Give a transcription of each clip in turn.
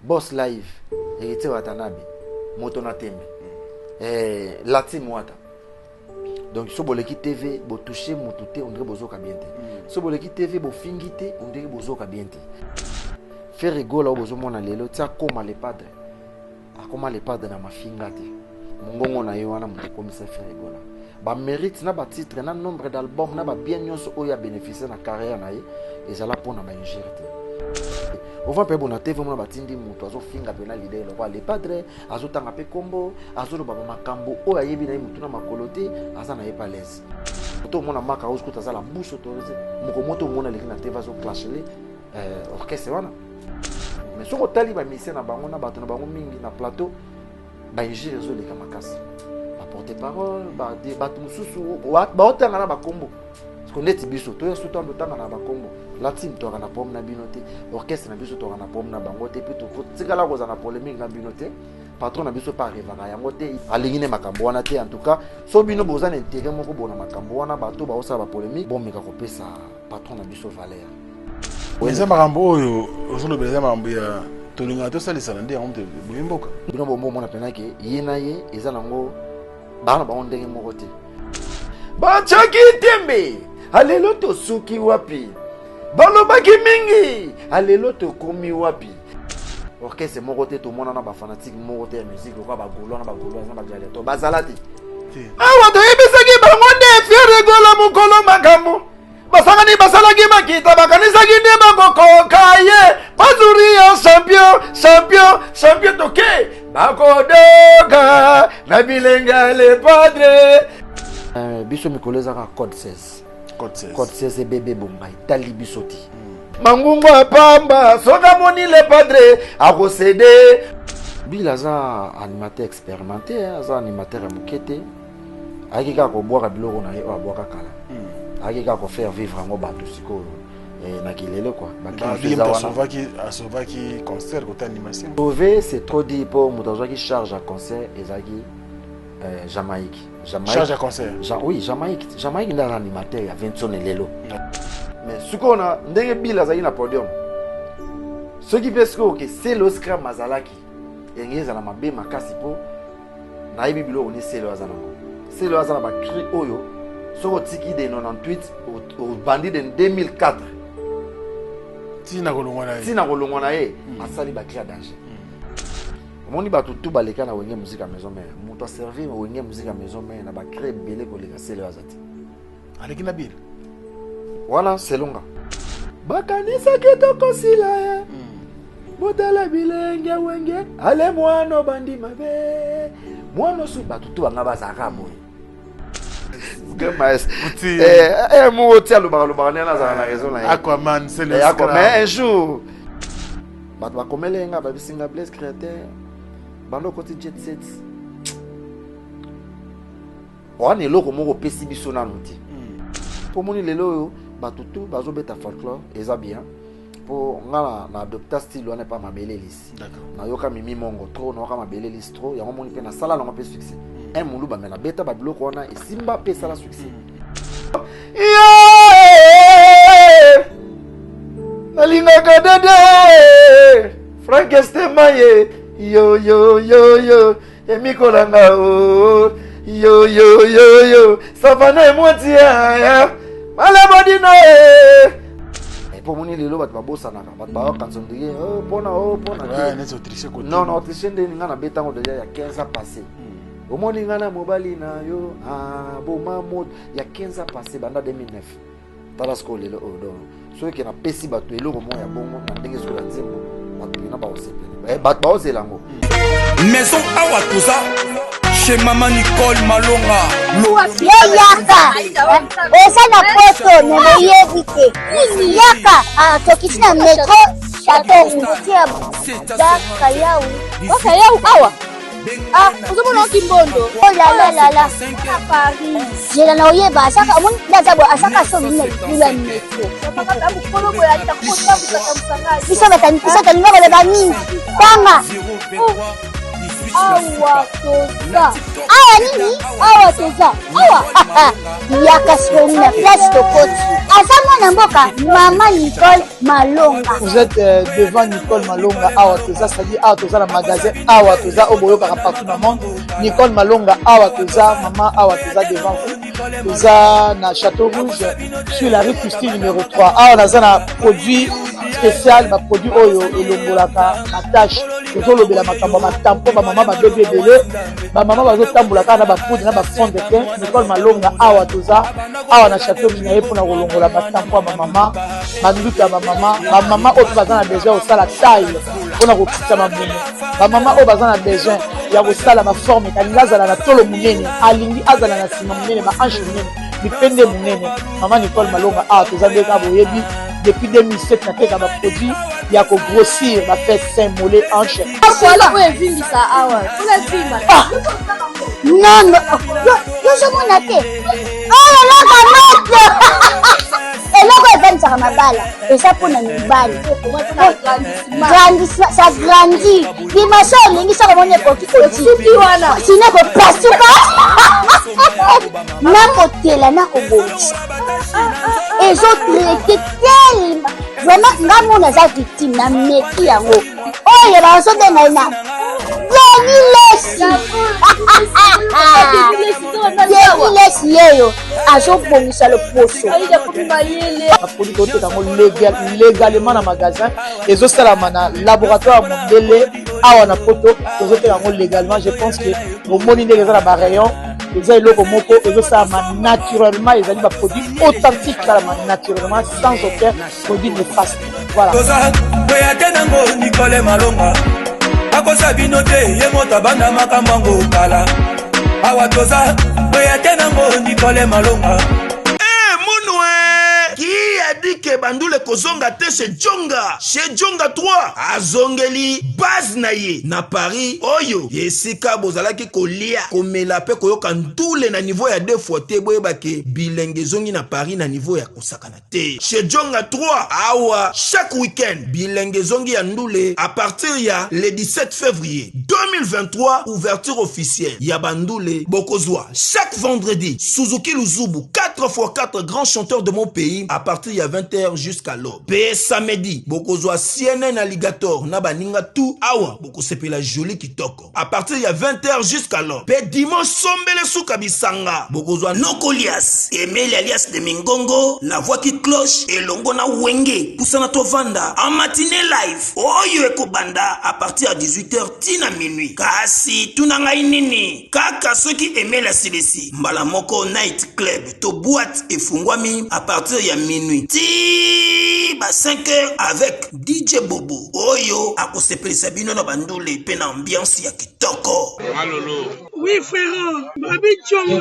Boss Live héritier Watanabe moto na tembe Lati Mwata. Donc so boleki TV bo toucher motuté on dirait bozoka bien te. So boleki TV bo fingité on dirait bozoka bien te. Faire rigola bozo mona lelo tia koma le padre. Akoma le padre na mafinga te. Mongongo na yo wana mo komisa faire rigola. Ba mérite na ba titre na nombre d'albums na ba bien nyonso oya bénéficier na carrière na ye ezala pona ba ingérité. On va pas bonne TV, on va tindi muto azo finga pena l'idée le roi le padre azo tanga pe combo azo lo baba makambo o ayebi na mutu na makolote aza na pas l'aise to mona maka osko taza la bouche autorisée moko moto mona le na TV azo clasher orchestre wana mais soko tali ba mission na bango na bato na bango mingi na plateau ba ingé réseau le kamakasi ba porter parole ba de bato mususu ba otanga na ba combo parce qu'on est biso to yaso to ndotanga na ba combo la team to na pom na binoté orchestre na biso to na pom na bangote puis to tikala ko za na polémique na binoté patron na biso pas revanga yango te alingine makambo wana te en tout cas so bino bozana intérêt moko bona makambo wana bato ba osala ba polémique bon meka ko pesa patron na biso valeur weza makambo oyo osolo beza makambo ya tolinga to salisa na ndenge omte bimboka bino bombo mona pena ke yena ye eza nango bana ba ondenge moko te ba chaki tembe alelo to suki wapi balobaki mingi alelo to komi wapi orchestre moko te to mona na ba fanatique moko te ya musique ko ba golo na ba gladiateur bazalati awa to yebisaki bango nde fiere gola mukolo makambo basangani basalaki makita bakanisaki nde bakokokaye bazuri ya champion toke bakodoka na bilenga le padre biso mikoleza ka code 16 Code 16 bébé Bombay, Tali Bisoti. Mangungo Pamba, Soka Moni le padre, a procédé. Bilaza animateur expérimenté, animateur à Moukete. Akika ko boire biloko na yo aboaka kala. Akika ko faire vivre en bato siko na kilelo quoi. Sauvaki concert côté animation. Sauver c'est trop dit pour moutazo qui charge à concert ezaki Jamaïque. Charge à concert. Oui, Jamaïque est un animateur, il y a 20 tonnes de l'élo. Mais ce qu'on a, ndenge bila za ina podium. Ce qui fait que c'est l'Oscar Mazalaki. Yenge za na mabe makasi po na yebi bilo oni c'est le azana. C'est le azana ba cri oyo. Soko tiki de 98 au bandit de 2004. Tina kolongwa na ye. Asali ba cri à danger. Moni ba tout baleka na wenge musique à maison mère. Muto servir wenge musique à maison mère na ba créer belé ko leka sele azati. Aleki na bil. Voilà, c'est longa. Bakanisa kitoko sila. Modala bilenge wenge. Ale mwana bandi mabe. Mwana su ba tout banga bazaka boy. Gamas. Mo tia lo ba na za na raison là. Aquaman c'est le Aquaman un jour. Ba komelenga ba bisinga Blaise créateur. Bando côté jet set. On est loko moko pesi biso na nuti. Pour moni lelo yo batutu bazo beta folklore eza bien. Pour ngala na adopter style on est pas mabele lisi. D'accord. Na yoka mimi mongo trop na yoka mabele lisi trop ya moni pe na sala na pe succès. Un mulu ba mena beta ba biloko wana e simba pe sala succès. Nalinga kadede Frank Estemaye yo emi kolanga o yo savana emotia ya mala bodino e pour moni lelo bat babosa na bat ba kansondie pona non autriche ndeni ngana betango déjà ya 15 ans passé au moni ngana mobali na yo boma mode ya 15 ans passé banda 2009 tala skole lelo odo so ki na pesi bato eloko mo ya bongo na ndenge so la nzembo bato na ba osepela bato ba ozelango maison awa tuza chez maman Nicole Malonga yaka esa na poto ne yebite yaka tokiti na metro chateau ngutia daka yau awa uzomona kimbondo oh la Paris jela na oyeba asaka mon ndazabo asaka so bila metro bisa batani le bani tanga awa toza awa nini awa toza awa yaka sikoyo na place tokoti aza mwana mboka mama Nicole Malonga. Vous êtes devant Nicole Malonga awa toza, c'est-à-dire awa toza na magasin awa toza oboyoka partout dans le monde. Nicole Malonga awa toza, maman awa toza devant vous. Toza na Château Rouge sur la rue Custine numéro 3. Awa naza na produit spécial, ba produit oyo elongolaka attache tozolobela makambo matampo ba mama ba bébé belé ba mama bazotambola kaka na ba poudre na ba fond de teint. Nicole Malonga awa toza awa na Château Rouge na ye mpona kolongola matampo ba mama banduki ya ba mama oyo baza na besoin osala taille mpona kokitisa mabumu ba mama oyo baza na besoin ya kosala baforme kalingi azala na tolo monene alingi azala na nsima monene baanche monene bipende monene. Mama Nicole Malonga awa toza nde kaka boyebi depuis 2007 nateka baproduit ya kogrossir bafe sein mollet hanche non yozomona te oyo loka matle eloko evanisaka mabala eza mpona mibali ça grandit limaso olingi soko moni ekoki kosuki wana sino ekopasuka nakotela nakobongisa ezotraite telema vraiment nga mona eza victime na meki yango oyo bazobenga ye na denilesi yeyo azobongisa loposo baprodit toteka yango légalement na magasin ezosalama na laboratoire ya mondele awa na poto tozoteka yango légalement. Je pense que bomoni ndenge eza na barayon eza eloko moko ezosalama naturellement, ezali baproduit authentique salama naturellement sans aucun produit néfaste. Voilà. Toza boyate nango Nicole Malonga akosa bino te ye moto banda makambo kala awa toza boyate nango Nicole Malonga. Qui a dit que Bandoule kozonga te chez Djonga 3 azongeli base na ye na Paris oyo yesika bozalaki kolia komela pe koyoka ndule na niveau ya 2 fois te boyeba ke bilenge zongi na Paris na niveau ya kosakana te chez Djonga 3 awa chaque week-end bilenge zongi ya ndule à partir ya le 17 février 2023 ouverture officielle ya Bandoule bokozwa chaque vendredi Suzuki Luzubu 4x4 grands chanteurs de mon pays à partir de 20h jusqu'à l'aube. Pe samedi, bokozwa CNN Alligator na baninga tout awa boko sepela joli kitoko. À partir de 20h jusqu'à l'aube. Pe dimanche sombele souka bisanga. Bokozwa Nokolias, Emile alias de Mingongo, la voix qui cloche et longo na wenge. Poussana tovanda en matinée live. Oyo eko banda à partir de 18h tina minuit. Kasi tunanga inini. Kaka ceux qui aimaient la silesi. Mbala moko night club to boîte et fungwami à partir ya minuit ti ba 5h avec DJ Bobo oyo akosepelisa bino na Bandoule pe na ambiance ya kitoko. Malolo. Oui frère, Babi Djonga.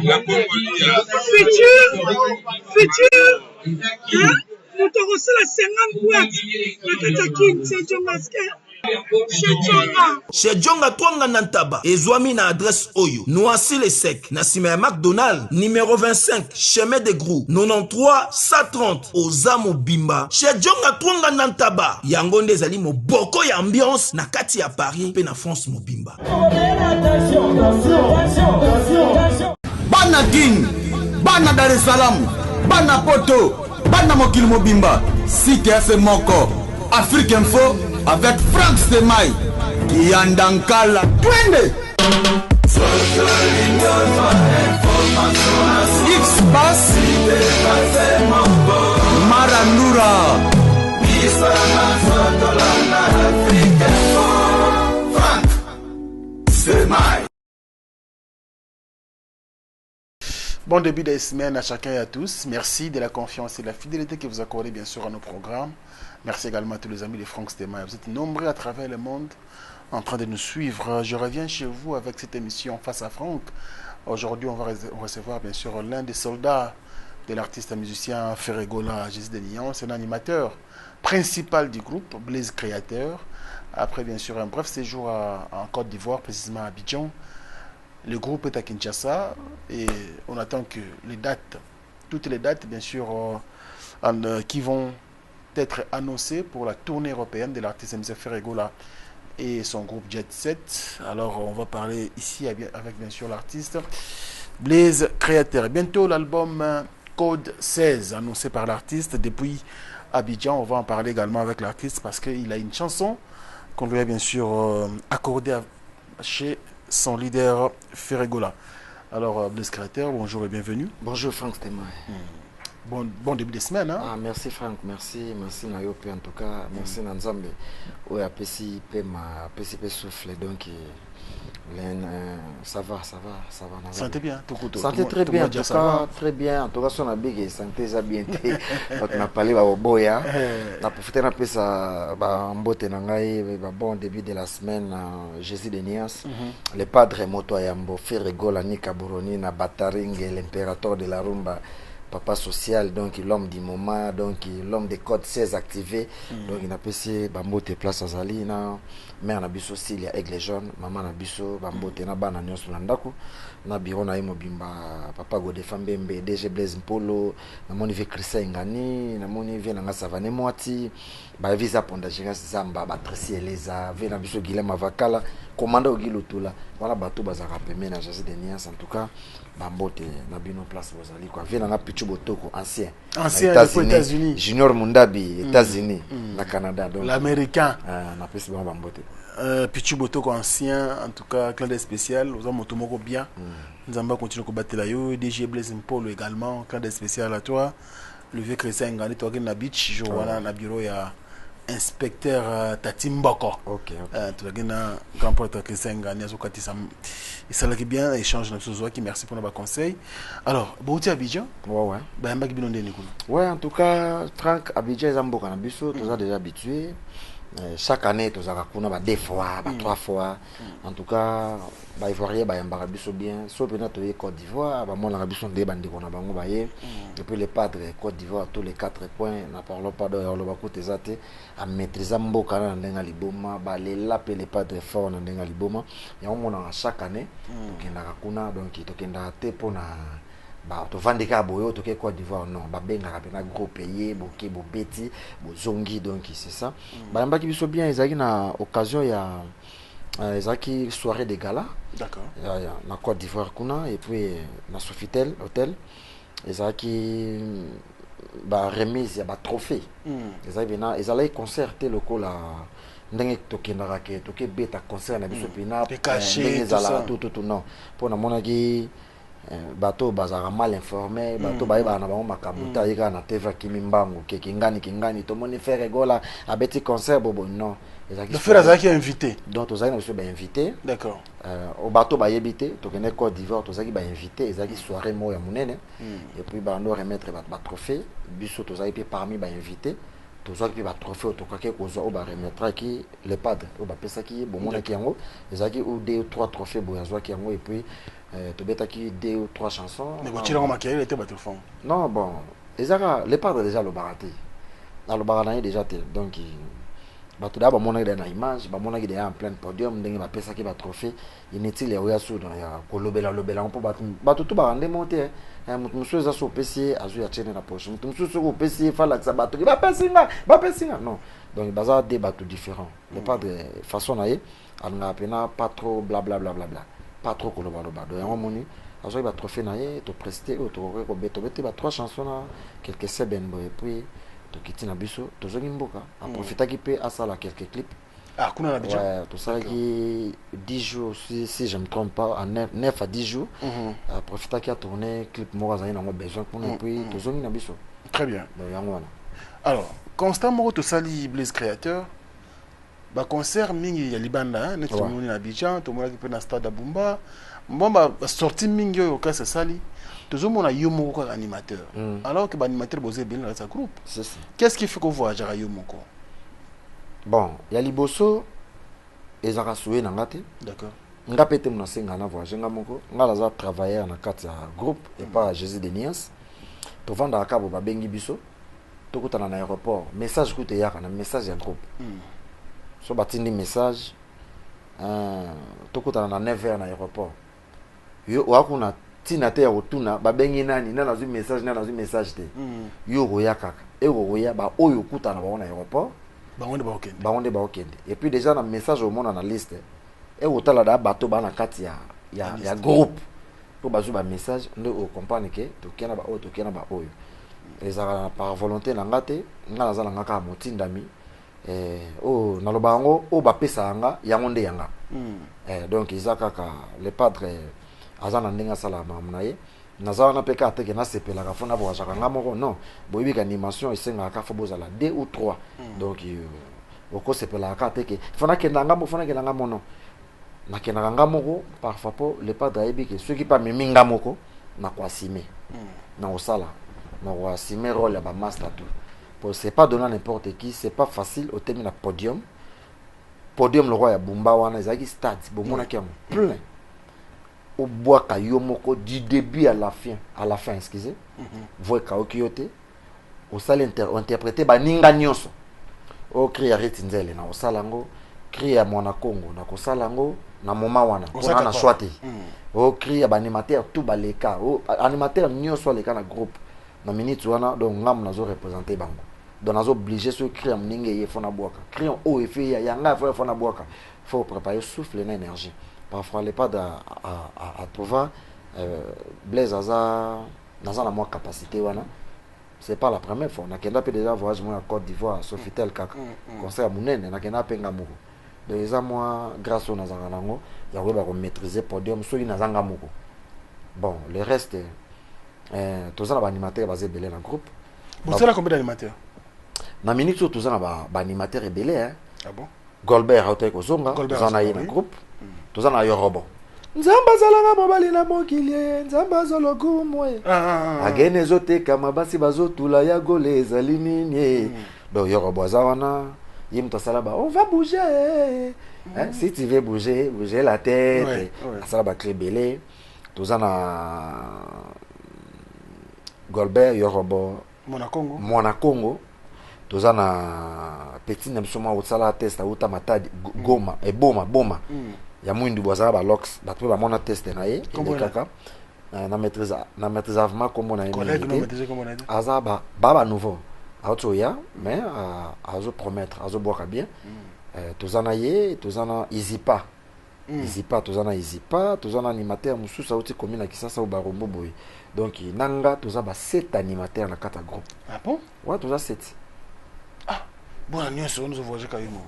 La Congolia. Futur. Hein? Nous t'aurons la 50 boîtes. La Katakin, c'est Djongaske. Chez Djonga Twanga Nantaba ezwami na adresse oyo Noisy le Sec na sima ya McDonald numéro 25 chemin de Grou 93 130 Ozamo Bimba. Chez Djonga Twanga Nantaba yango nde ezali moboko ya ambiance na kati ya Paris pe na France mobimba. Bana King, bana Dar es Salaam, bana Poto, bana mokili mobimba. CTF moko Afrique Info avec Frank Stemai Kiandankala twende X-Bass Marandura Frank Stemai. Bon début de semaine à chacun et à tous. Merci de la confiance et de la fidélité que vous accordez bien sûr à nos programmes. Merci également à tous les amis de Frank Stemai. Vous êtes nombreux à travers le monde en train de nous suivre. Je reviens chez vous avec cette émission Face à Frank. Aujourd'hui, on va recevoir bien sûr l'un des soldats de l'artiste et musicien Ferregola Jésus de Lyon. C'est un animateur principal du groupe, Blaise Créateur. Après bien sûr un bref séjour en Côte d'Ivoire, précisément à Abidjan. Le groupe est à Kinshasa et on attend que les dates, toutes les dates bien sûr qui vont être annoncées pour la tournée européenne de l'artiste M. Ferregola et son groupe Jet Set. Alors on va parler ici avec bien sûr l'artiste Blaze Créateur. Bientôt l'album Code 16 annoncé par l'artiste depuis Abidjan. On va en parler également avec l'artiste parce qu'il a une chanson qu'on lui a bien sûr accordée chez son leader Ferregola. Alors Blaze Créateur, bonjour et bienvenue. Bonjour Franck Stéma. Bon début de semaine. Hein? Ah, merci Franck, merci Nayope en tout cas, merci Nanzambe. Oui, apesi souffle donc ça va. Santé bien, santé très bien, en tout cas, très bien. En tout cas, son habit santé ça bien. Donc on a parlé de boya. On a profité un peu ça, mbote nangai, bon début de la semaine, Jésus de Nias, le padre moto ayambo, Ferregola ni Kaburoni na Bataringue, l'impérateur de la rumba. Papa social, donc l'homme du moment, donc l'homme des codes 16 activés, donc il a passé bambote place à Zali, mère nabiso aussi il y a aigle jaune, maman nabiso bambote na bana nyonso na ndako, na biro na imo bimba papa Godefambembe, DG Blaise Mpolo, na moni ve Christian Ngani, na moni ve na Savane Moati, ba visa ponda jinga Zamba, ba Tracy Eleza, ve nabiso Guilhem Avakala, commandant Ogilotula, voilà bateau bazaka pemé na Jésus de Nias en tout cas. Bambote na bino place bozali quoi vient na Pichu Botoko ancien États-Unis Junior Mundabi États-Unis na Canada donc l'américain na pesi bambote Pichu Botoko ancien en tout cas clan spécial aux moto moko bien nzamba continue ko batela yo DG Blaise Mpolo également clan spécial à toi le vieux Christian Ngani toi na beach jo wana na bureau ya inspecteur Tatimboko. OK. Tu vas gagner grand porteur Christian Ngani azokati ça il s'allait bien échange na sozo qui merci pour nos conseils. Alors, Bouti Abidjan? Ouais. Ba mbaki binonde ni kuna. Ouais, en tout cas, Franck Abidjan zamboka na biso, tous déjà habitué. Chaque année tous kuna deux fois, trois fois. En tout cas, ba ivoirien ba yambaka biso bien. So pena to Côte d'Ivoire, ba mona biso ndé bandi kona bango ba ye. Et puis les padres Côte d'Ivoire tous les 4 points, n'a parlons pas de lo côté zate à maîtriser mboka na ndenga liboma, ba les lape les padres fort na ndenga liboma. Ya mona chaque année, tokenda kuna donc tokenda te pona ba to vandeka boyo to ke Côte d'Ivoire non ba benga ka gros pays boké bo beti bo zongi donc c'est ça. Ba mbaki biso bien ezaki na occasion ya ezaki soirée de gala. D'accord. Ya na Côte d'Ivoire kuna et puis na Sofitel hôtel ezaki ba remise ya ba trophée. Ezaki na ezalaki concert te lokola ndenge tokendaka ke toke beta concert na biso pina ndenge ezala tout non pona monaki bateau bazara mal informé bateau baeba na bango makabuta yeka na TV kimimbangu ke kingani to moni Ferregola abeti concert bobo non le frère Azaki invité donc ozaki na biso ba invité d'accord au bateau ba yebité to kene Côte d'Ivoire tozaki ba invité ezaki soirée mo ya munene et puis ba ndo remettre ba trophée biso tozaki pe parmi ba invité tozaki pe ba trophée to kake kozwa o ba remettre ki le padre o ba pesa ki bomona ki yango ezaki ou 2 ou 3 trophées bo yazwa ki yango et puis tu bêta qui 2 ou 3 chansons. Mais tu l'as remarqué, il était battu fond. Non, bon, les padres déjà le baraté. Dans le baraté déjà donc tout d'abord mon aide dans image, mon aide en plein podium, donc il va passer qui va trophée. Inutile ya oya sous dans ya kolobela on peut battre tout barande monter. Monsieur za so PC azu ya chaîne na poche. Monsieur so PC fa la ça battre. Va passer non. Donc il bazar des bateaux différents. Les padres façon naé, on a pena pas trop blablabla. Pas trop kolobaloba donc yango moni azo ba trophée na ye to prester to beto ba 3 chansons na quelques semaines et puis to kitina biso to zongi mboka a profiter qui peut à ça la quelques clips kuna na Abidjan ouais to ça qui 10 jours si je me trompe pas en 9 à 10 jours a profiter qui a tourné clip mo za ina mo besoin pour et puis to zongi na biso très bien donc yango wana alors constant mo to sali Blaze Créateur ba concert mingi ya libanda net to moni na Abidjan to mona ki pe na stade Abumba mbomba sorti mingi yo ka sali to zo mona yo moko ka animateur alors que ba animateur bozé bien dans sa groupe c'est ça qu'est-ce qui fait qu'on voit jara yo moko bon ya liboso ezaka soué na ngate d'accord nga pete mona senga na voyage nga moko nga la za travailler na carte ya groupe et pas Jésus de Nias to vanda ka bo ba bengi biso to kutana na aéroport message kuté yaka na message ya groupe so batindi message tokutana na 9h na aéroport yo wakuna tina te ya kotuna babengi nani na nazu message te yo roya kaka ero roya ba oyo kutana ba na aéroport bango ba okende et puis déjà na message au monde na liste et otala da bato ba na kati ya groupe pour bazo ba message ndo o comprendre que to kena ba o to kena ba oyo ezala par volonté na ngate ngala za nga ka motindami o na lobango o ba pesa nga yango nde yanga donc izaka ka le padre azana ndenga sala mamnaye naza na peka ateke na sepela ka fona bo jaka nga moko non boyebi ka animation esenga ka fo bozala 2 ou 3 donc oko sepela ka ateke fona kenda nga mo fona kenda nga mono na kenda nga moko parfois po le padre ayebi ke ceux qui pas miminga moko na kwa sime na osala na kwa sime rôle ya ba master tout pour c'est pas donner n'importe qui c'est pas facile au terme na podium le roi ya Bumba wana ezaki stade bomona ki plein au bois kayomoko du début à la fin excusez voix kaokiote au sala interpréter ba ninga nyonso o cria retinzele na osalango cria mwana Congo na kosalango na moma wana on a choisi o cria ba animateur tout baleka o animateur nyonso leka na groupe na minute wana donc ngam nazo représenter bango donc nazo obligé ce cria mninge ye fona boaka cria o efe ya yanga fona boaka faut préparer souffle na énergie parfois les pas à trouver Blaise Aza dans la moins capacité wana c'est pas la première fois on a kenda pe déjà voyage moi à Côte d'Ivoire Sofitel kaka concert munene na kenda pe ngamoko déjà moi grâce au nazanga nango ya ko ba ko maîtriser podium so ina zanga moko bon le reste tous na ba animateur basé belé dans groupe vous savez combien d'animateurs na minute tous na ba animateur belé hein ah bon Golbert auto ko zonga tous na yé groupe tous na yo robo nzamba zalanga mobali na mokili nzamba zologumwe agene zote kama basi bazotula ya gole ezali nini donc yo robo zawana yim to salaba on va bouger si tu veux bouger la tête ça va créer belé tous na Golbert yo robo mona Congo tous na petit nemsoma utsala test uta matadi goma e boma ya mwindu bozala ba lox ba ba mona test na ye kaka na maîtrise avement comme on a une azaba baba nouveau auto ya mais azo promettre azo boka bien tozana ye tozana izipa tozana izipa tozana animateur mususa uti commune kisasa ubarombo boy donc nanga tozaba 7 animateurs na kata groupe ah bon ouais toza 7 ah bon nyonso nous voyons kayimo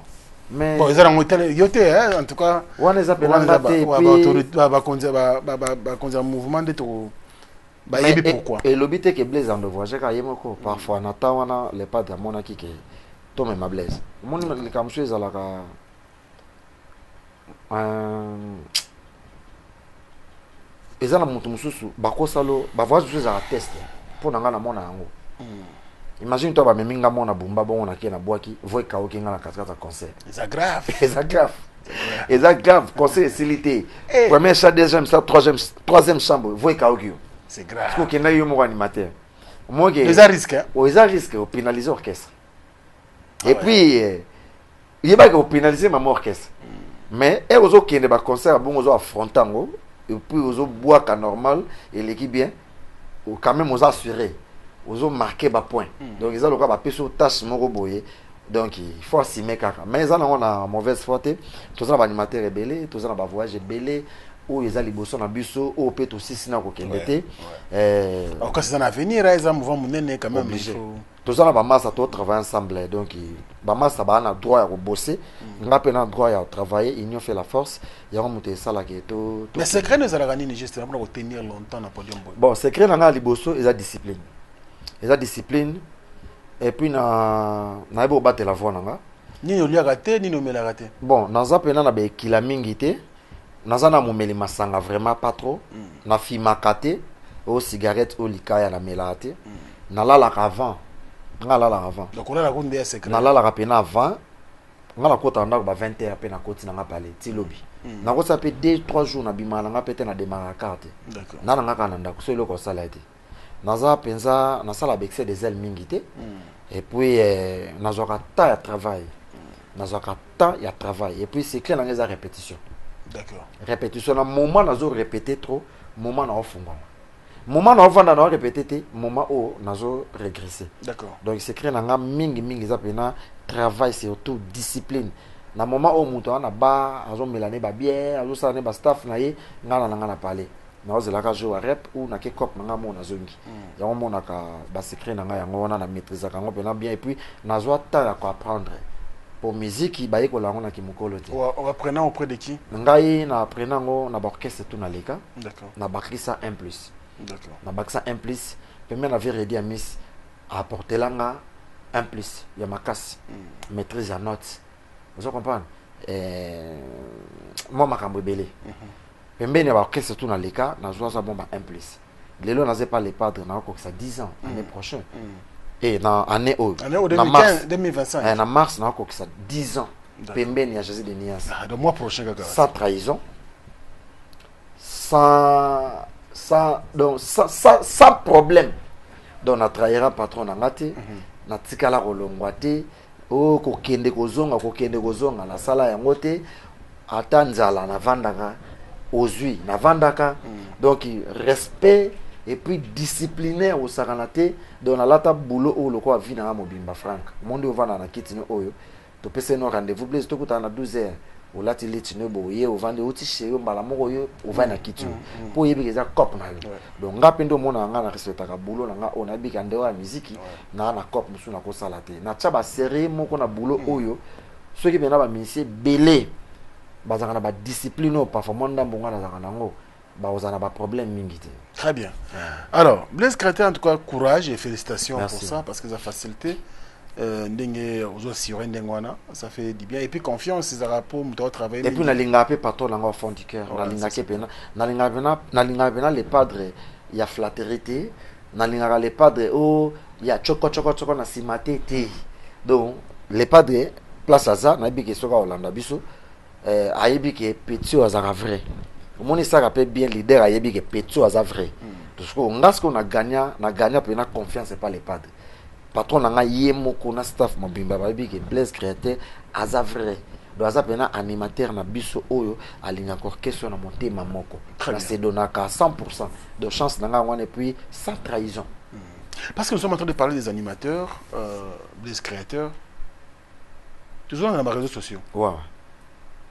mais bon ils ont monté yote hein en tout cas on les appelle ngate puis ba konza mouvement de to ba yebi pourquoi et l'obité que Blaise en voyage kayimo ko parfois na tawana les pas de mona ki ke to me ma Blaise mon le kamsho ezalaka ezana mutu mususu bakosalo ba voyage za test pour nanga na mona yango imagine toi ba meminga mona Bumba bon na kena boaki voix kaoki ngala 4 concert c'est grave c'est grave concert silité premier chant deuxième chant troisième chambre voix kaoki c'est grave parce que na yo mo animateur moi que les risques au pénaliser orchestre et puis il y a pas au pénaliser ma orchestre mais et aux autres qui ne ba concert bon aux affrontango et puis aux autres boaka normal et l'équipe bien ou quand même aux assurer aux ont marqué bas point donc ils ont le cas bas sur tâche moko boye donc il faut assumer kaka mais ils ont a mauvaise faute tous ça animateur rebelle tous ça ba voyage belé ou ils a liboso na biso ou peut aussi sina ko kendete alors que c'est un avenir ils ont mouvement munene quand même il faut tous ça ba massa to travailler ensemble donc ba massa ba na droit à bosser ngape na droit à travailler union fait la force il y a monter ça là que to mais secret nous allons gagner juste pour tenir longtemps na podium bon secret na liboso ils a discipline eza discipline et puis na ebo battre la voix nanga nini oliaka te nini omelaka te bon naza pena na bekila mingi te naza na momeli masanga vraiment pas trop na fimaka te o cigarette o likaya na melaka te nalalaka avant nga lalaka avant donc olalaka kunde ya secret nalalaka pena avant nga nakota ndako ba 20h pe nakoti nanga pale ti lobi nakota pe 2-3 jours na bima nanga pete na démarrer carte d'accord na nanga kana ndako so eloko sala te naza penza na sala avec des ailes mingité et puis nazoka ta ya travail nazoka ta ya travail et puis c'est clair dans les répétitions d'accord répétition na moment nazo répéter trop moment na ofunga moment na ovanda na répéter moment o nazo régresser. D'accord. Donc c'est créé na mingi za pena travail surtout discipline. Na moment o muto na ba azo melane ba bien azo sala ne ba staff na ye ngana na parler. Na ozela ka jouer rap ou na ke cop nga mo na zongi. Ya mo na ka ba secret na nga ya ngona na maîtrise ka ngo pena bien et puis nazo atala ko apprendre. Pour musique ba yeko la ngona ki mukolo te. On apprenant auprès de qui? Ngai na apprenant ngo na ba orchestre tout na leka. D'accord. Na bakrisa 1+. D'accord. Na baksa 1+, pembe na avait ready à miss apporter langa 1+, ya makasi. Maîtrise ya notes. Vous comprenez? Moi makambo belé. Pembe na ba orchestre tout na leka, na joa za bomba 1+. Lelo na pas les padres na ko ça 10 ans l'année prochaine. Et dans année au 2025. En mars na ko ça 10 ans. Pembe na Jésus de Nias. Le mois prochain gaga. Sans trahison. Sans problème. Donc on trahira patron na ngate, na tikala kolongwate, o kokende kozonga na sala ya ngote, atanzala na vandaka, ozui na vandaka. Donc respect et puis disciplinaire au saranate, donc na lata boulot o loko avi na mobimba frank. Monde o vanda na kitino oyo, to pese no rendez-vous place to kuta na 12h. Au lati litino boye au vende outi chez mbala moko yo au vanda kitino. Po yebi keza cop na yo. Donc ngapendo mona nga na respecta ka boulot na nga ona bi kande wa musique na na cop musu na ko salate. Na tshaba serré moko na boulot oyo. Ceux qui bena ba ministre belé bazanga na ba discipline au performance ndambonga na zanga nango. Bazana ba problème mingi te. Très bien. Alors, Blaise Créateur, en tout cas, courage et félicitations. Merci. Pour ça, parce que ça a facilité. Ça fait du bien. Et puis confiance, c'est un pour travailler. Et puis, na linga pe patron au fond du cœur. Na linga ke pena. Na linga pena les padres, il y a flatérité. Na linga les padres, oh, il y a choko na simate te. Donc, les padres, place à ça, na bi ke soka Hollanda biso, ayebi ke petit azara vrai. Moni ça rappelle bien leader ayebi ke petit azara vrai. Parce que on a ce qu'on a gagné pena confiance pas les padres. Patron nanga yemo kona staff mobimba babi ke Blaise Créateur aza vrai. Do aza pena animateur na biso oyo alinga orchestre na motema moko. Na se donaka 100% de chance nanga wana et puis sans trahison. Parce que nous sommes en train de parler des animateurs, Blaise Créateur. Toujours dans les réseaux sociaux. Ouais.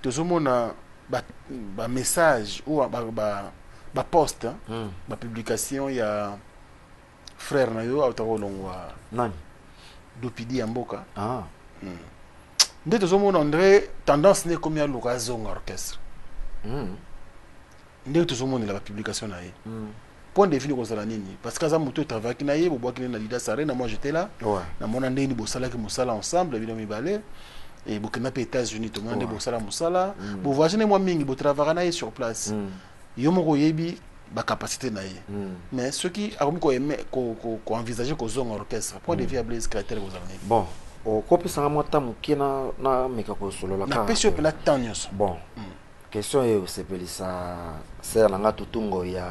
Toujours on a ba message ou ba post, ba publication il y a frère na yo autakolongwa nani Dopidi Amboka. Ah. Nde tozomona André tendance ne comme ya lokazonga orchestre. Nde tozomona la publication na ye. Point de vue ko sala nini parce que ça moto travaille na ye bo boki na Lida Sarena, moi j'étais là. Ouais. Na mona ndeni bo sala ki musala ensemble évidemment mibalé et Burkina Faso États-Unis tout le monde bo sala musala. Bo voisine moi mingi bo travailler na ye sur place. Yo moko yebi ba capacité na ye. Mais ceux qui a comme ko envisager ko zone orchestre point de vue à Blaise Créateur vous avez. Bon, au kopisa mota mukina na meka ko solo la ka. Na pesio pe la tanyos. Bon. Question est c'est pelisa ser nanga tutungo ya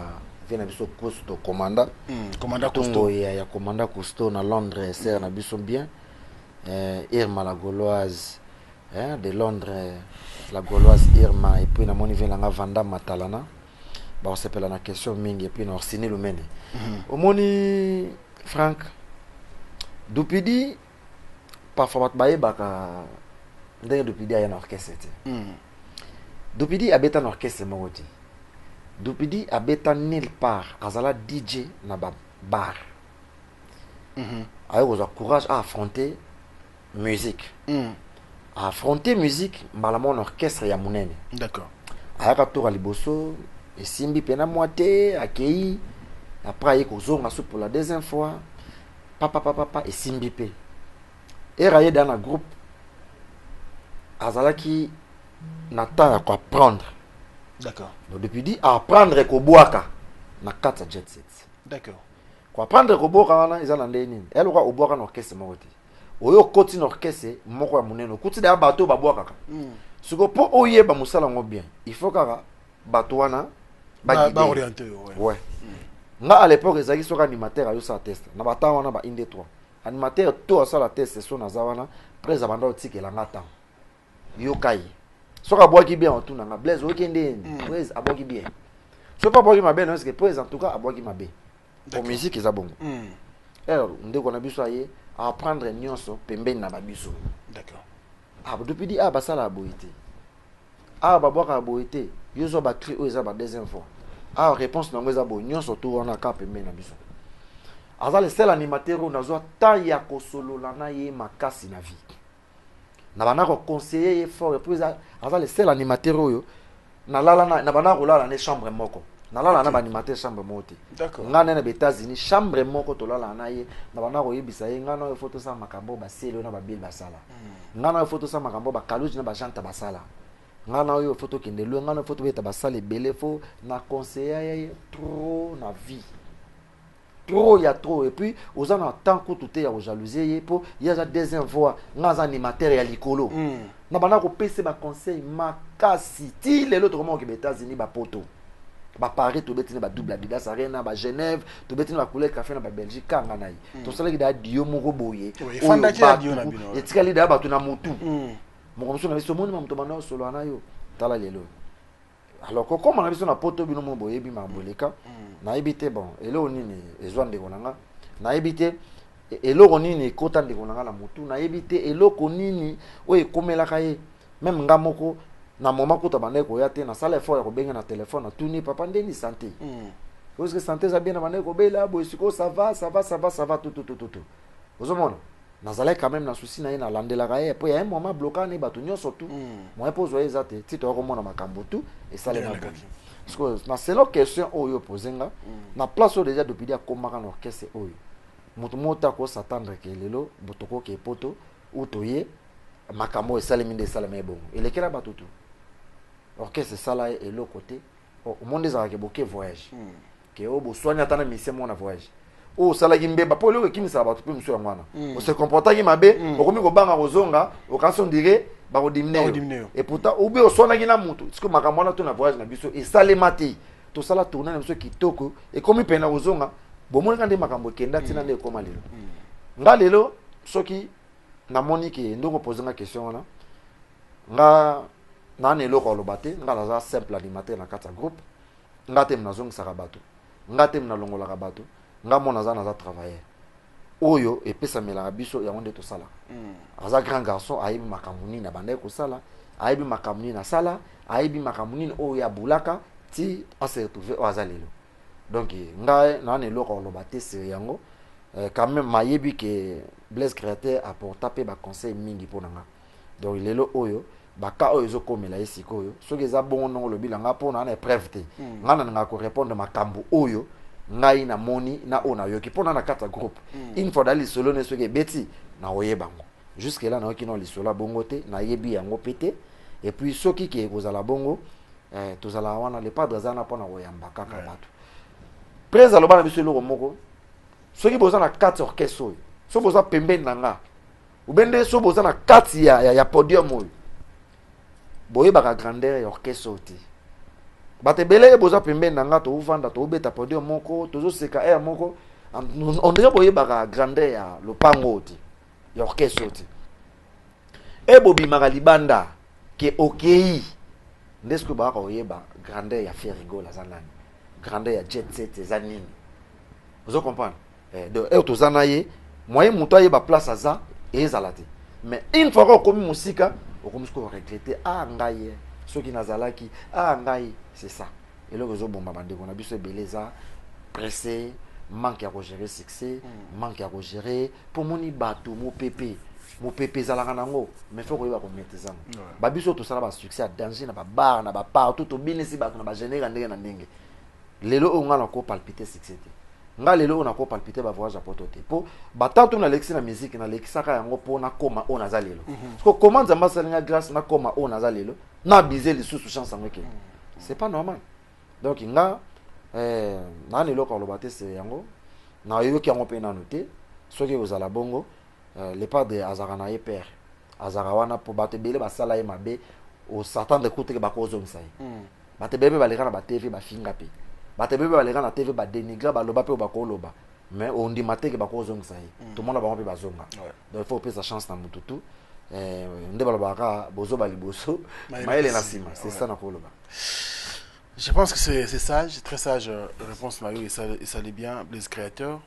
vena biso Cousteau commandant. Commandant Cousteau ya commandant Cousteau na Londres ser na biso bien. Irma la Gauloise de Londres la Gauloise Irma et puis na moni vena nga Vanda Matalana. Bah on s'appelle la question mingi et puis on signe le mene. Au moni Franck Dopidi parfois baye baka ndenge Dopidi a un orchestre. Dopidi abeta un orchestre moti. Dopidi abeta nulle part azala DJ na ba bar. Ayo oza courage à affronter musique. À affronter musique mbala mon orchestre ya munene. D'accord. Ayaka toka liboso et simbi pena moite akei après yeko zonga sou pour la deuxième fois papa et simbi pe et raye dans un groupe azalaki nata ya ko apprendre. D'accord. Donc depuis dit apprendre ko boaka na kata jet set. D'accord. Ko apprendre ko boaka wana ezala ndeni elle ko boaka na orchestre moko te oyo koti na orchestre moko ya munene kuti da bato ba boaka ka siko po oyeba musala ngo bien il faut kaka bato wana ba orienté ouais. Nga à l'époque ezaki soka animateur ayo sa test na bata wana ba inde 3 animateur to asala test so na zawana presa banda otikela ngata yo kai soka boaki bien en tout na Blaise okende Blaise aboki bien so pas boaki mabe non c'est que Blaise en tout cas aboki mabe pour musique eza bongo alors ndeko na biso aye apprendre nyonso pembeni na babiso d'accord depuis dit basala boité babwaka boité yozo ba cri o eza ba deuxième fois réponse nango eza bo nyonso to wana ka pembeni na biso aza le seul animateur on azwa temps ya kosolola na ye makasi na vie na bana ko conseiller ye fort et puis aza le seul animateur oyo na lala na bana ko lala na chambre moko na lala na ba animateur chambre moko d'accord ngana na États-Unis chambre moko to lala na ye na bana ko yebisa ye ngana yo photo sa makambo ba selo na ba bil basala ngana yo photo sa makambo ba kaluji na ba janta basala ngana yo photo kende lo ngana photo beta basala belé fo na conseiller ye trop na vie trop ya trop et puis aux en temps que tout est ya jalousie pour il y a deuxième fois ngaza animateur ya likolo na bana ko pese ba conseil makasi ti les autres comment aux États-Unis ba poto ba Paris to betini ba double Adidas Arena ba Genève to betini ba couleur café na ba Belgique kanga nayi to sala ki da dio moko boye fanda ki dio na bino et tikali da ba to na mutu mo so na biso moni ma muto bana solo anayo tala lelo alors comment na biso na poto bino mo boye bi ma boleka na ebité bon elo nini ezwande konanga na ebité elo nini kota ndeko nanga la mutu na ebité elo konini o ekomela kaye même ngamoko na moment kota bande ko yate na sala effort ya ko benga na téléphone na tuni papa ndeni santé parce que santé za bien na bande ko bela bo siko ça va tout ozomona nazala quand même na souci na ina landela kaye po ya un moment bloquant ne batu nyoso tout moi pose wa ezate tito ko mona makambo tout et sala na parce que na selo question oyo posenga na place o déjà depuis dia komaka na orchestre oyo mutu mota ko s'attendre que lelo botoko ke poto ou toye makambo e salemi de salame bon elekela batutu orchestre sala et l'autre côté au monde des arabes boké voyage que o bo soigna tana mission mon voyage o sala gimbeba po lelo kimisa batu pe mso ya mwana o se comporta ki mabe o komi ko banga kozonga o kanso ndire ba ko dimne et pourtant ou be o soigna ki na mutu parce que makambo na to na voyage na biso e salemati to sala tourner na biso kitoko e komi pena kozonga bo mona kande makambo kenda tina ne koma lelo nga lelo soki na moniki ndoko poser question wana nga na ne loko lobate nga la simple animateur na kata groupe nga tem na zong sarabato nga tem na longola rabato nga mona za na za travailler oyo epesa mela biso ya onde to sala aza grand garçon aibi makamuni na bande ko sala aibi makamuni na sala aibi makamuni oyo ya bulaka ti on se retrouver au azalelo donc nga na ne loko lobate c'est yango quand même mayebi que Blaise Créateur apporta pe ba conseil mingi ponanga donc lelo oyo baka oyo ezokomela esika oyo soki eza bongo ndongo lobi langa mpona na épreuve te nga na nga ko répondre makambo oyo ngai na moni na ona yoki mpona na kata groupe une fois dali solo ne soki beti na oyebango jusque là na yoki no lisolo bongo te na yebi yango pété et puis soki ke kozala bongo tozala wana le padre zana mpona koyamba kaka bato preza aloba na biso eloko moko soki boza na kati orchestre oyo so boza pembeni na nga ubende so boza na kati ya podium oyo boyebaka grandeur ya orchestre te bato ebele boza pembeni na nga touvanda toubeta podium moko tozoseka air moko on dirait boyebaka grandeur ya lopango te ya orchestre te ebobimaka libanda ke okei ndeske baka oyeba grandeur ya Ferrigol aza nani grandeur ya Jet Set eza nini ozo comprendre donc tozana ye moyen muto ayeba place aza ezala te mais une fois ko komi musika okomi ko regretter ngai soki nazalaki ngai c'est ça et le réseau bomba bandeko na biso beleza pressé manque à gérer succès manque à gérer pour moni bato mo pepe zalaka nango mais faut koyeba ko mettre ça ba biso to sala ba succès à danger na ba bar na ba partout to binesi bato na ba générer ndenge na ndenge lelo o ngana ko palpiter succès te nga lelo on a ko palpiter ba voyage à poto te po batanto na lexi na musique na lexaka yango po na koma on aza lelo parce que comment zamba salinga grâce na koma on aza lelo na biser les sous chance ngeke c'est pas normal donc nga na lelo ko lobate c'est yango na yo ki yango pe na noter soki ozala bongo le padre azara na ye père azara wana po bato bele basala ye mabe o satan de kote ke bakozo msai bato bebe baleka na ba TV ba finga pe bato bebe baleka na TV ba dénigrer ba loba pe ba ko loba mais on dit maté ke bakozo msai tout le monde ba pe bazonga donc il faut payer sa chance na mututu nde balobaka bozo baliboso maele na sima c'est ça na ko loba Je pense que c'est sage, très sage réponse Mario et ça allait bien les créateurs.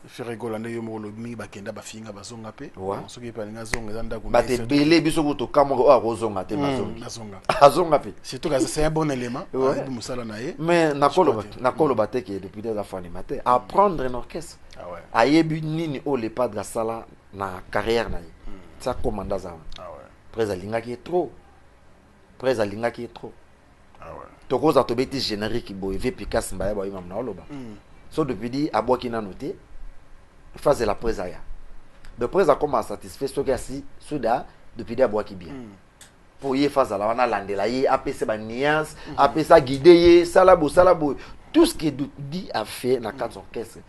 Faire rigoler les yomo le mi bakenda bafinga bazonga pe. Ce qui est pas ngazonga zanda kuna. Bate belé biso buto kamoko a rozonga te bazonga. Azonga pe. Surtout que c'est un bon élément. Musala nae. Mais nakolo bateke depuis des fois animateur apprendre un orchestre. Ah ouais. Ayebi nini o le padre sala na carrière na ye. Ça commanda za. Ah ouais. Présalinga qui est trop. Présalinga qui est trop. Ah ouais. Tokoza tobeti générique boy Picasso mbaya boy mamna oloba. So depuis dit abwa ki na noté phase la présaya. De présaya comment satisfait ce gars si souda depuis dit abwa ki bien. Pour y phase la wana landela y apc ba nuance, apc guider salabo tout ce qui est dit a fait na quatre orchestres.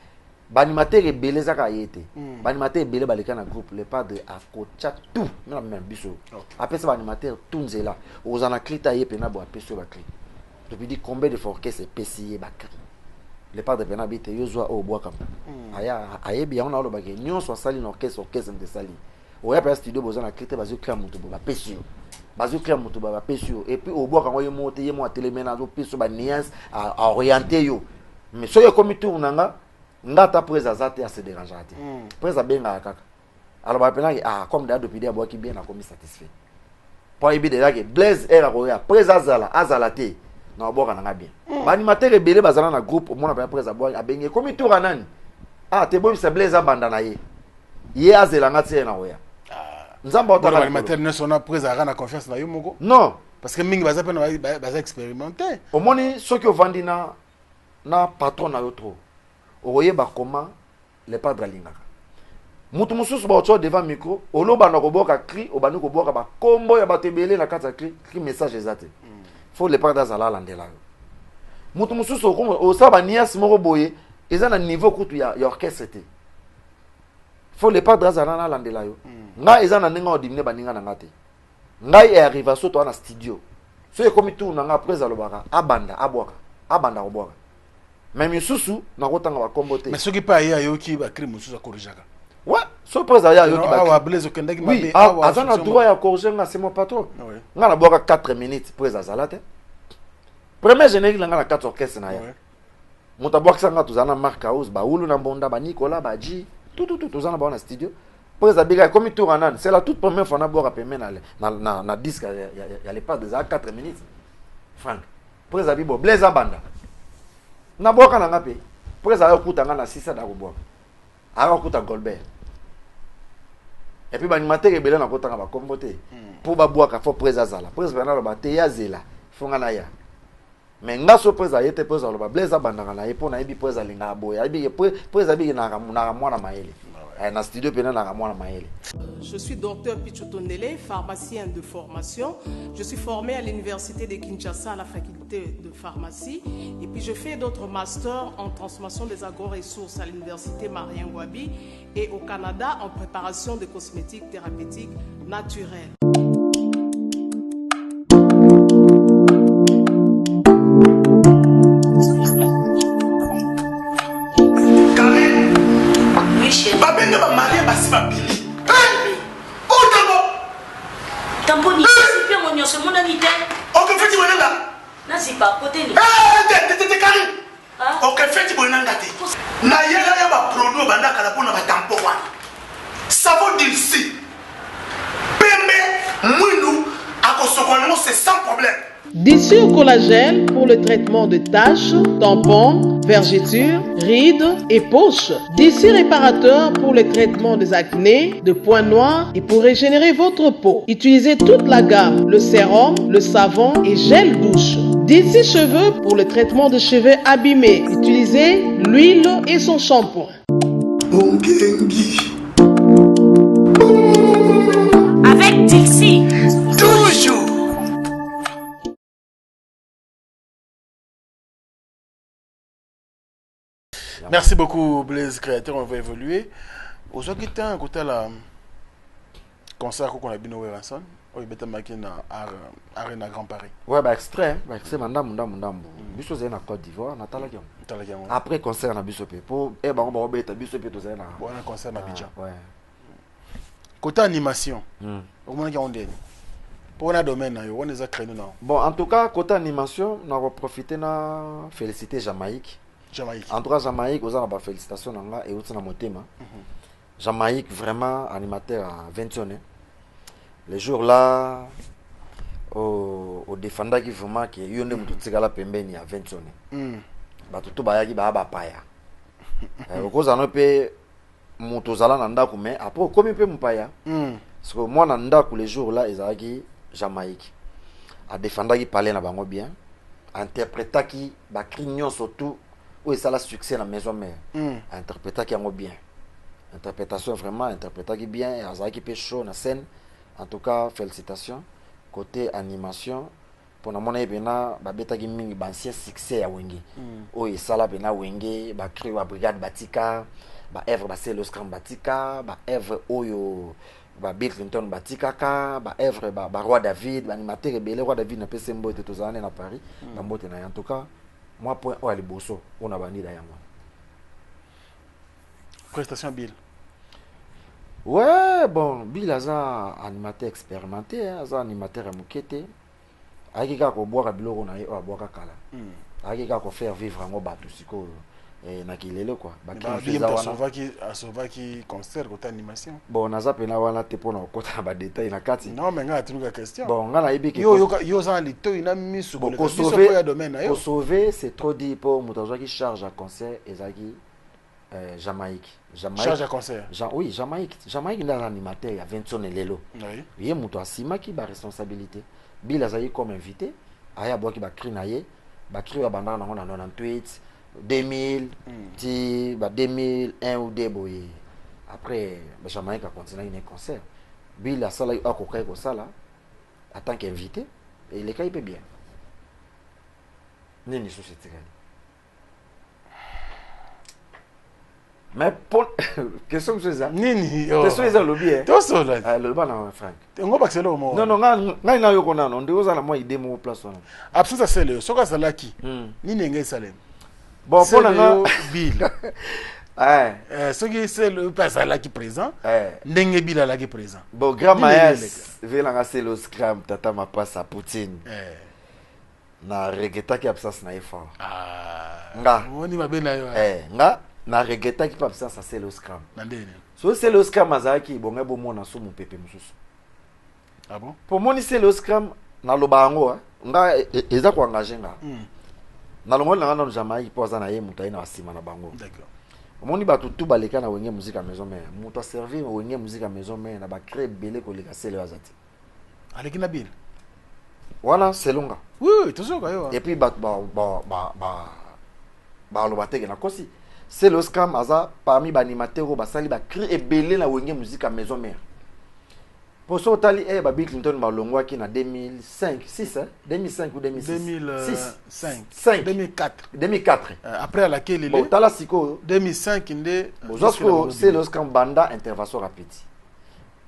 Banimateur rebelle zaka yete. Banimateur rebelle baleka na groupe le padre a kocha tout même biso. Apc banimateur tout nzela. Ozana klita ye pena bo apc ba klita. Depuis dit combien de fois orchestre PCE bakri. Le padre pena bite yozwa o bois comme. Aya ayebi on a lo bagé nyon so sali na orchestre de sali. Oya pa studio bozana klita bazo kla mutu ba PCE. Bazo kla mutu ba PCE et puis au bois quand yo monter ye mo téléménage au PCE ba nuance à orienter yo. Mais so yo comme tout nanga ngata presa zate à se déranger ate. Presa benga kaka. Alors ba pena comme da depuis dia bois qui bien na comme satisfait. Pour ebi de là que Blaise era roya presa azala te. Na boka na bien. Ba animateur rebelle bazala na groupe mona ba presa boy abenge comme tout ranani. Te boy se Blaise abanda na ye. Ye azela ngati na oya. Nzamba otaka animateur ne sona presa na confiance na yo moko. Non, parce que mingi baza pena baza expérimenter. Au moni soki ovandi na patron na yo trop. Oye ba comment les padres lingaka. Mutu mususu ba ocho devant micro, oloba na koboka cri, obani koboka ba kombo ya batebele na kata cri message ezate. Faut les padres azala landela. Mutu mususu o saba nias moko boye, eza na niveau kutu ya orchestre te. Faut les padres azala na landela yo. Nga eza na ninga odimne baninga na ngate. Ngai arrive so to na studio. So e komi tu na nga après alobaka abanda koboka. Même mususu na kotanga ba kombo te. Mais ce qui pas ya yoki ba cri mususu corrigeaka. Ouais, so presa ya yoki ba. Awa Blaise okendaki mabe. Oui, azana droit ya corriger nga c'est mon patron. Nga na boka 4 minutes presa zalate. Premier générique nga na 4 orchestres na ya. Muta boka nga tuzana Mark House ba ulu na Mbonda ba Nicolas ba Ji tout tuzana ba na studio. Presa biga comme tout ranan, c'est la toute première fois na boka peme na disque ya les pas des 4 minutes. Frank. Presa bibo Blaise abanda. Na boka na ngape. Presa yo kuta nga na 6 da ko boka. Ara kuta Goldberg. Et puis l'animateur est belé na kota na ba kombote. Pour ba boaka faut presa zala. Presa na ba te ya zela. Fonga na ya. Mais nga so presa yete presa lo ba Blaise abandanga na epo na ebi presa linga boya. Ebi presa bi na mwana maele. Na studio pena na mwana maele. Je suis docteur Pichotondele, pharmacien de formation. Je suis formé à l'université de Kinshasa à la faculté de pharmacie. Et puis je fais d'autres masters en transformation des agro-ressources à l'université Marien Ngouabi et au Canada en préparation de cosmétiques thérapeutiques naturelles. Tamponi, c'est bien mon c'est mon anité. Ok, faites-vous là. Non, c'est pas côté. T'es carré. Ok, faites-vous là. Na yela ya ba produit banda kala pona ba tampon wana. Savon d'ici. Pembe, mwindu, akosokono c'est sans problème. D'ici au collagène pour le traitement de taches, tampons, vergetures, rides et poches. D'ici réparateur pour le traitement des acnés, de points noirs et pour régénérer votre peau. Utilisez toute la gamme, le sérum, le savon et gel douche. D'ici cheveux pour le traitement de cheveux abîmés. Utilisez l'huile et son shampoing. Avec Dixie. Toujours. Merci beaucoup Blaise créateur, on va évoluer. Aujourd'hui tu as un côté la concert qu'on a bien au Ranson, au beta makina Arena Grand Paris. Ouais bah extrait mandambu. Biso zé na Côte d'Ivoire, na talaki. Après concert na biso pe pour ba on beta biso pe to zé na. Bon un concert na Abidjan. Ouais. Côté animation. Au moins qu'il y a Pour un domaine, on est à créer non. Bon, en tout cas, côté animation, on va profiter na féliciter Jamaïque. Jamaïque. En tout cas, Jamaïque, vous avez félicitations et vous avez motema. Jamaïque, vraiment animateur à 21 ans. Les jours là, au défendant qui vraiment qui y a une mututsigala pembeni à 21 ans. Bah tout bayaki ba paya. Au cause on peut mutozala nanda kume après comme peut mpaya. Parce que moi nanda ku les jours là ezaki Jamaïque. A défendant qui parlait na bango bien, interpréta qui ba crignon surtout où ça la succès la maison mère. Interpréta qui en bien. Interprétation vraiment interpréta qui bien, azaki pe chaud na scène. En tout cas, félicitations. Côté animation, pour nous montrer bena babeta ki mingi bancien succès ya wengi. Oyo sala bena wengi, ba créer wa brigade batika, ba œuvre ba c'est Scrum batika, ba œuvre oyo ba Bill Clinton batika ka, ba œuvre ba roi David, ba animateur rebelle roi David na pese mbote tozana na Paris, ba mbote na en tout cas, moi point o ali boso, on a bandi da yango. Prestation Bill. Ouais, bon, Bill a animateur expérimenté, a animateur à Moukete. Aïkika ko boire biloko na yo boire kala. Aïkika ko faire vivre en batu siko na kilele quoi. Ba qui concert côté animation. Bon, naza pena wana te pona kota ba détail na kati. Non, mais nga tunu ka question. Bon, nga na ibiki. Yo za lito ina misu ko sauver domaine na yo. Pour sauver, c'est trop dit pour mutazo qui charge à concert ezaki Jamaïque. Charge à concert. Oui, Jamaïque. Jamaïque est l'animateur, il y a 20 ans lelo. Oui. Il y a muto asima qui ba responsabilité. Bill Azaï comme invité, aya boki ba cri naye, ba cri wa banda na 98, 2000, ti ba 2001 ou 2 boye. Après, ba Jamaïque a continué un concert. Bill a sala a kokai ko sala en tant qu'invité et il est caipé bien. Nini société. Mais pour question que ça nini question ça lobby to so là le ba na Frank ngo ba selo mo non nga na yo kona no ndio za na moi idée mo place wana absence ça selo soka salaki nini ngai salem bon pour na Bill ce qui c'est le pas salaki présent ndenge Bill la qui présent bon grand maes vela nga selo scram tata ma passe à Poutine na regeta ki absence na effort nga woni mabena yo nga na regeta qui pas ça c'est le scrum ndene so c'est le scrum azaki bonga bomona so mon pepe mususu ah bon pour moni c'est le scrum na lobango nga eza ko engager nga na longo na na Jamaïque poza na ye mutai na wasima na bango d'accord moni batu tu baleka na wenge musique à maison mère muto servir wenge musique à maison mère na ba créer belé ko leka c'est le azati aleki na Bill voilà c'est longa oui toujours quoi et puis ba lo bateke na kosi. C'est le scam aza parmi les animateurs qui basali ba cri et belé na wenge musique à maison mère. Pour ça tali Bill Clinton balongwa ki na 2005 6 2005 ou 2006 2004 après à laquelle il est tala siko 2005 inde Josko c'est le scam banda intervention rapide.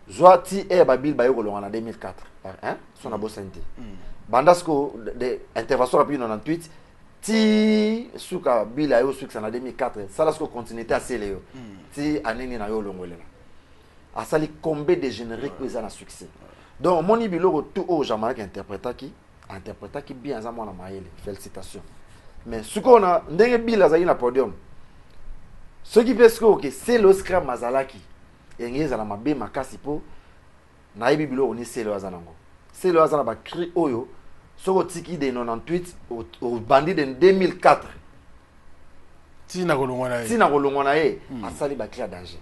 Joati Bill bayo kolonga na 2004 hein son abo santé. Banda sko de intervention rapide 98 ti suka bila yo suka na 2004 ça la continuité à Célio ti aneni na yo longolela a sali combien de génériques que ça na succès donc moni biloko tout au Jamaïque interpréta qui bien za mwana maele félicitations mais suko na ndenge bila za ina podium ce qui fait que c'est le scrum mazalaki engeza na mabe makasi po na ibi biloko ni Célio azanango Célio azana ba cri oyo Soko tiki de 98 au bandit de 2004. Tina kolongwana ye asali ba clé danger.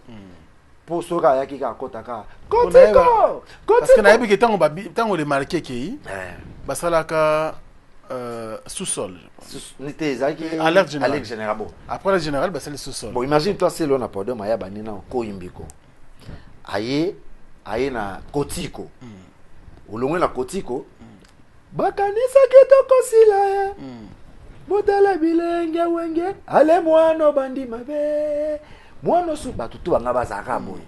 Pour soka yaki ka kotaka. Kotiko. Parce que na yebi ke tango le marqué ki basalaka sous-sol. N'était zaki alerte générale. Après le général basali le sous-sol. Bon imagine toi c'est l'on a podium aya banina ko imbiko. Aye na Kotiko. Olongwe na Kotiko. Bakanisa kitoko sila Botala bilenge wenge ale mwano bandi mabe mwano su batutu banga bazaka boy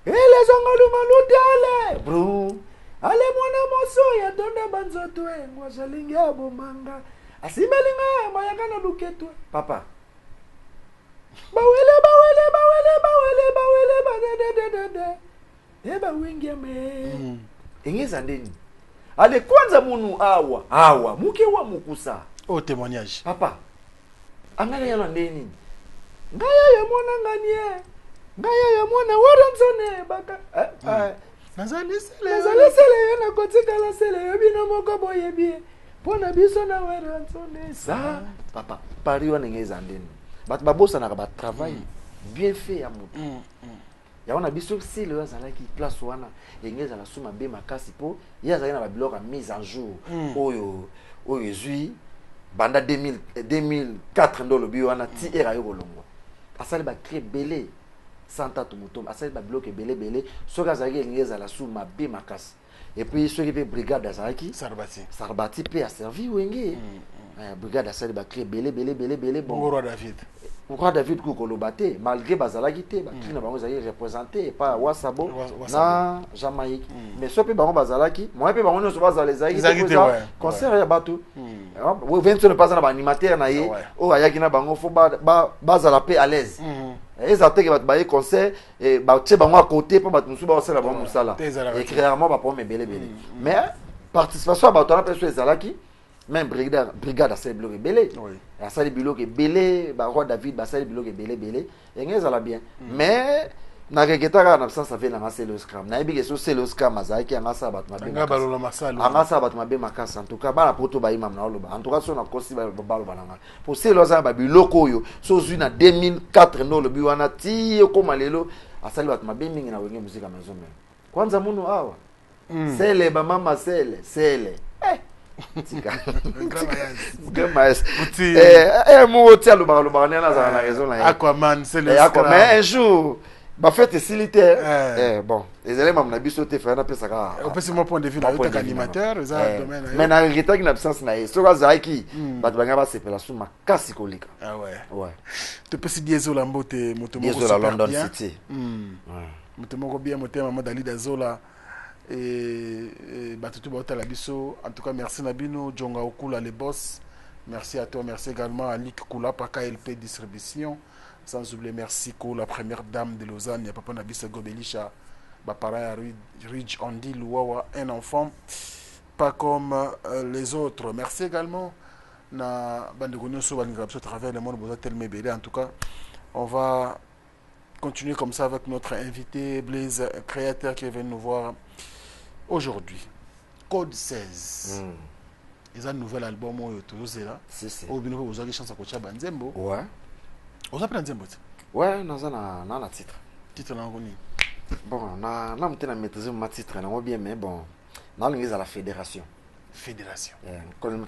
ele zongalu maludale bro ale mwana moso ya donda banzoto ngwa jalinge abomanga asimelinga mayaka na luketo papa bawele ba wenge me engeza ndeni ale kwanza munu awa muke wa mukusa au témoignage papa angana yana ndeni ngaya ya mwana nganie ngaya ya mwana waranzone baka nazali sele yana kotika la sele yobina moko boyebi pona biso na waranzone sa papa pari wana ngeza ndeni bat babosa na ba travail bien fait ya mutu ya wana biso si le azalaki place wana engeza la suma be makasi po ya zali na ba bloc mise en jour oyo zui banda 2004 ndo lobi wana ti era yo kolongo asali ba créer belé santa to mutomba asali ba bloc belé soki azalaki engeza la suma be makasi et puis soki pe brigade azalaki sarbati pe a servi wenge brigade asali ba créer belé bon roi David Koukolobate malgré bazalaki te ba kina bango zali représenté par Wasabo na Jamaïque mais so pe bango bazalaki moi pe bango no so bazalaki zalaki concert ya bato wo vento ne pas na ba animateur na ye o ayaki na bango fo bazala pe à l'aise ezate ke bato ba concert et ba tche bango à côté pa bato musu ba osala bango musala et clairement ba pomme belé mais participation ba to na pe so ezalaki même brigade asali biloko ebele asali biloko ebele baroi David basali biloko ebele enge ezala bien mais nakeketaka na absence ave nanga selo scram nayebi ke so selo scram azalaki anga sala bato mabe makasi en tout cas bana poto bayimam na oloba en tout cas so nakosi baloba nanga po selo azala babiloko oyo so ozwi na 2004 ndo olobi wana ti ekoma lelo asali bato mabe mingi na wenge muzika maison meme kwanza munu awa sele bamama sele Aquaman, c'est le mais un jour ba fête silitaire bon les éléments na biso te faire na pesa ka on peut c'est mon point de vue là animateur domaine mais na regret que l'absence na so ka zaki ba banga ba sepela sous makasi kolika ouais te peux si diezola mbote moto moko sur London City moto moko bien moto mama Dali Dazola et batutu baota la biso en tout cas merci Nabino Djonga Okula les boss merci à toi merci également à Lick Kula par KLP distribution sans oublier merci Ko la première dame de Lausanne ya papa Nabisa Gobelisha ba para Ridge Andy Luwawa un enfant pas comme les autres merci également na bandegonyo so balinga à travers le monde boza tellement belé en tout cas on va continuer comme ça avec notre invité Blaise créateur qui vient nous voir aujourd'hui. Code 16. Ils ont un nouvel album où là. C'est. Au bino vous avez chance à coacher Banzembo. Ouais. Vous avez Banzembo. Ouais, nous avons un titre. Titre là bon, na mtena maîtriser mon titre na bien mais bon, na l'ingénieur à la fédération. Fédération.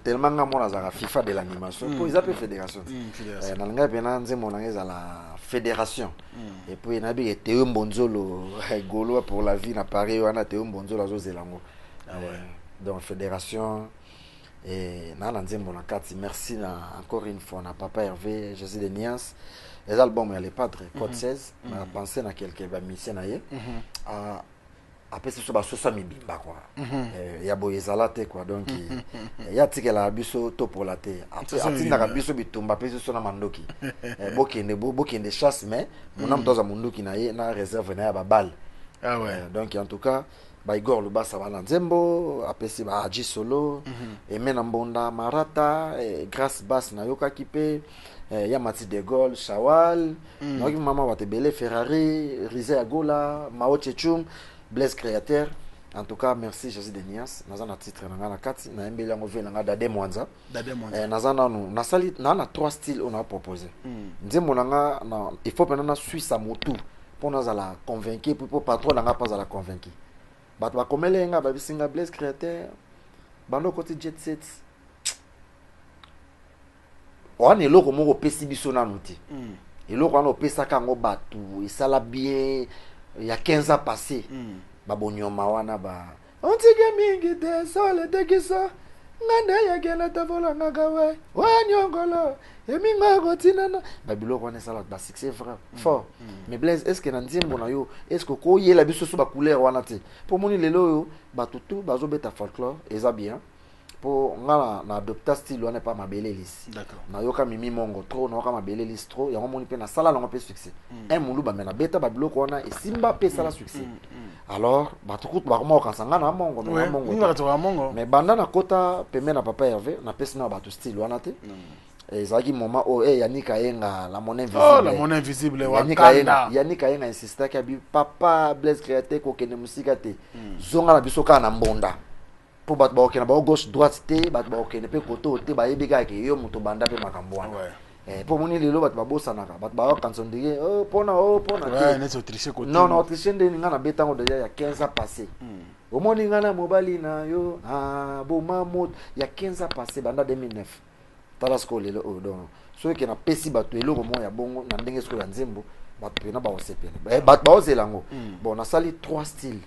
Tellement nga za FIFA de l'animation. Pour ils appellent fédération. Na linga pena nzembo na ngeza la fédération. Et puis na bi Théo Mbonzolo golo pour la vie na Paris wana Théo Mbonzolo zo zelango. Donc fédération et na nzembo na kati merci encore une fois na papa Hervé Jésus de Nias. Les albums il y a les padres Code 16 na pensé na quelqu'un va mission na ye. Après c'est sur basosa mibimba quoi ya boyezala te quoi donc ya tikela biso to pour la te après atinda biso bitumba pe so na mandoki bokende chasse mais mon mtoza munduki na ye na réserve na ya babal donc en tout cas ba Igor Lubasa bana nzembo apesi ba Aji Solo et mena mbonda marata grâce basse na yoka kipe ya Mati de Gaulle Shawal na mama watebele Ferrari Rizé Agola Mao Chechum Blaise créateur en tout cas merci Jésus de Nias nazana titre na kati na mbeli yango ve na Dade Mwanza nazana no nasali na trois styles on a proposé nzembo nanga na il faut pendant na Suisse à motu pour nous la convaincre pour patron nanga pas à la convaincre bato ba komele nga ba bisinga Blaise créateur bando côté jet set on est loko moko pesi biso na nuti eloko wana opesa kango bato esala bien il y a 15 ans passé babonyoma wana ba ontige mingi te sole te kiso nganda ya gela tavola ngagawe wanyongolo eminga gotinana babiloko wana sala ba succès vrai fort mais Blaise est-ce que na nzembo na yo est-ce que ko yela biso so ba couleur wana te pour moni lelo yo batutu bazobeta folklore eza bien po nga na adopta style wana pas mabele lisi d'accord na yoka mimi mongo trop na yoka mabele lisi trop yango moni pe na sala longo pe succès un mulu ba mena beta ba biloko wana e simba pe sala succès alors batukut ba ko kansanga na mongo na mongo ni ba to mongo mais banda na kota pe na papa Hervé na pesi na bato style wana te ezaki moment o Yannick Ayenga la monnaie invisible oh la monnaie invisible wakanda Yannick Ayenga insista ka bi papa Blaise Créateur ko kene musika te zonga na biso ka na mbonda pour battre ba okena ba gauche droite te battre ba okena pe koto te ba yebika ke yo muto banda pe makambo wana pour moni lelo battre ba bosanaka battre ba kanson dige pona ouais net autriche côté non autriche de nga na betango déjà il y a 15 ans passé au moni nga na mobali na yo bo mamot il y a 15 ans passé banda 2009 talasko lelo donc so ke na pesi bato eloko mo ya bongo na ndenge sko ya nzembo bato pena ba osepela bato ba ozelango bon na sali 3 styles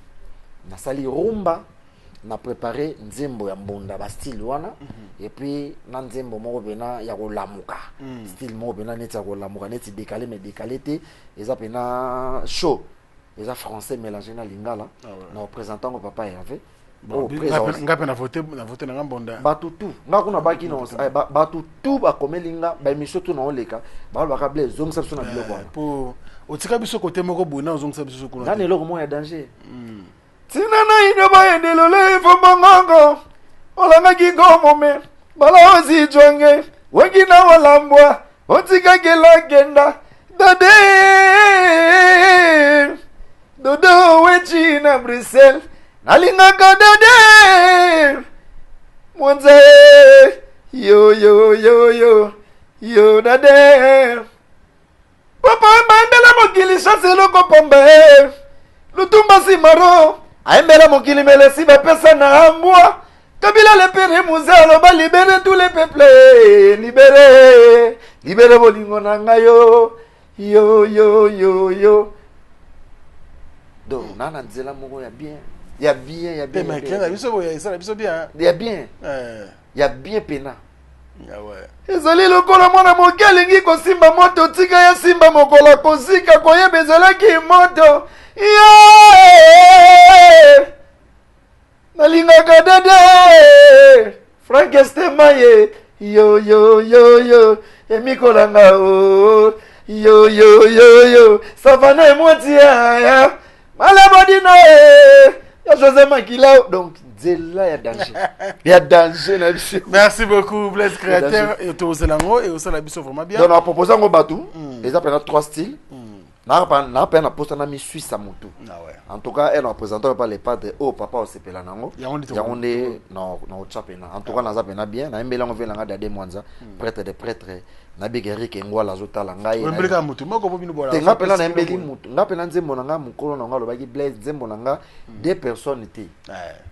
na sali rumba na préparé nzembo ya mbonda ba style wana et puis na nzembo moko pena ya kolamuka style moko pena neti ya kolamuka neti décalé mais décalé te eza pena show eza français mélangé na lingala na représentant ko papa Hervé ngape na voter na ngambonda batutu ngakuna baki no batutu bakomelinga ba émission tu na oleka ba baka Blaise zongisa biso na biloko wana po otika biso côté moko buna ozongisa biso kuna na eloko mo ya danger tina na ino ba endelole fo bangongo olanga kigomo me bala ozi jonge wengi na walambwa otika kela genda dade dodo wechi na Bruxelles nalingaka dade mwanze yo dade papa mbandela mokili chase loko pombe lutumba simaro aembela mokili melesi bapesa na ambwa kabila lepere muze aloba libere tous les peuples libere bolingo na ngai yo donc nana nzela moko ya bien il y a bien il y a bien pena ouais ezali lokola mwana moke alingi kosimba moto tika ya simba mokola kozika koyeba ezalaki moto nalingaka dade Frank Estemaye yo emikolanga yo savana emwati ya malabodino ya José Makila donc Zela ya danger na biso. Merci beaucoup Blaise Créateur et to zelango et aussi la biso vraiment bien. Donc on propose ngo batu les appelle 3 styles. Na pas na posta na mi Suisse à moto. En tout cas, elle représentant pas les padres au papa au sepela nango. Yaonde no chapena. En tout cas, na zapena bien, na mbela ngove langa dade mwanza, prêtre de prêtre. Na bigeri ke ngwa la zotala ngai. Mbeleka mutu moko bo bino bola. Tenga pela na mbeli mutu. Nga pela nzembo nanga mukolo nanga lobaki Blaise nzembo nanga deux personnes té.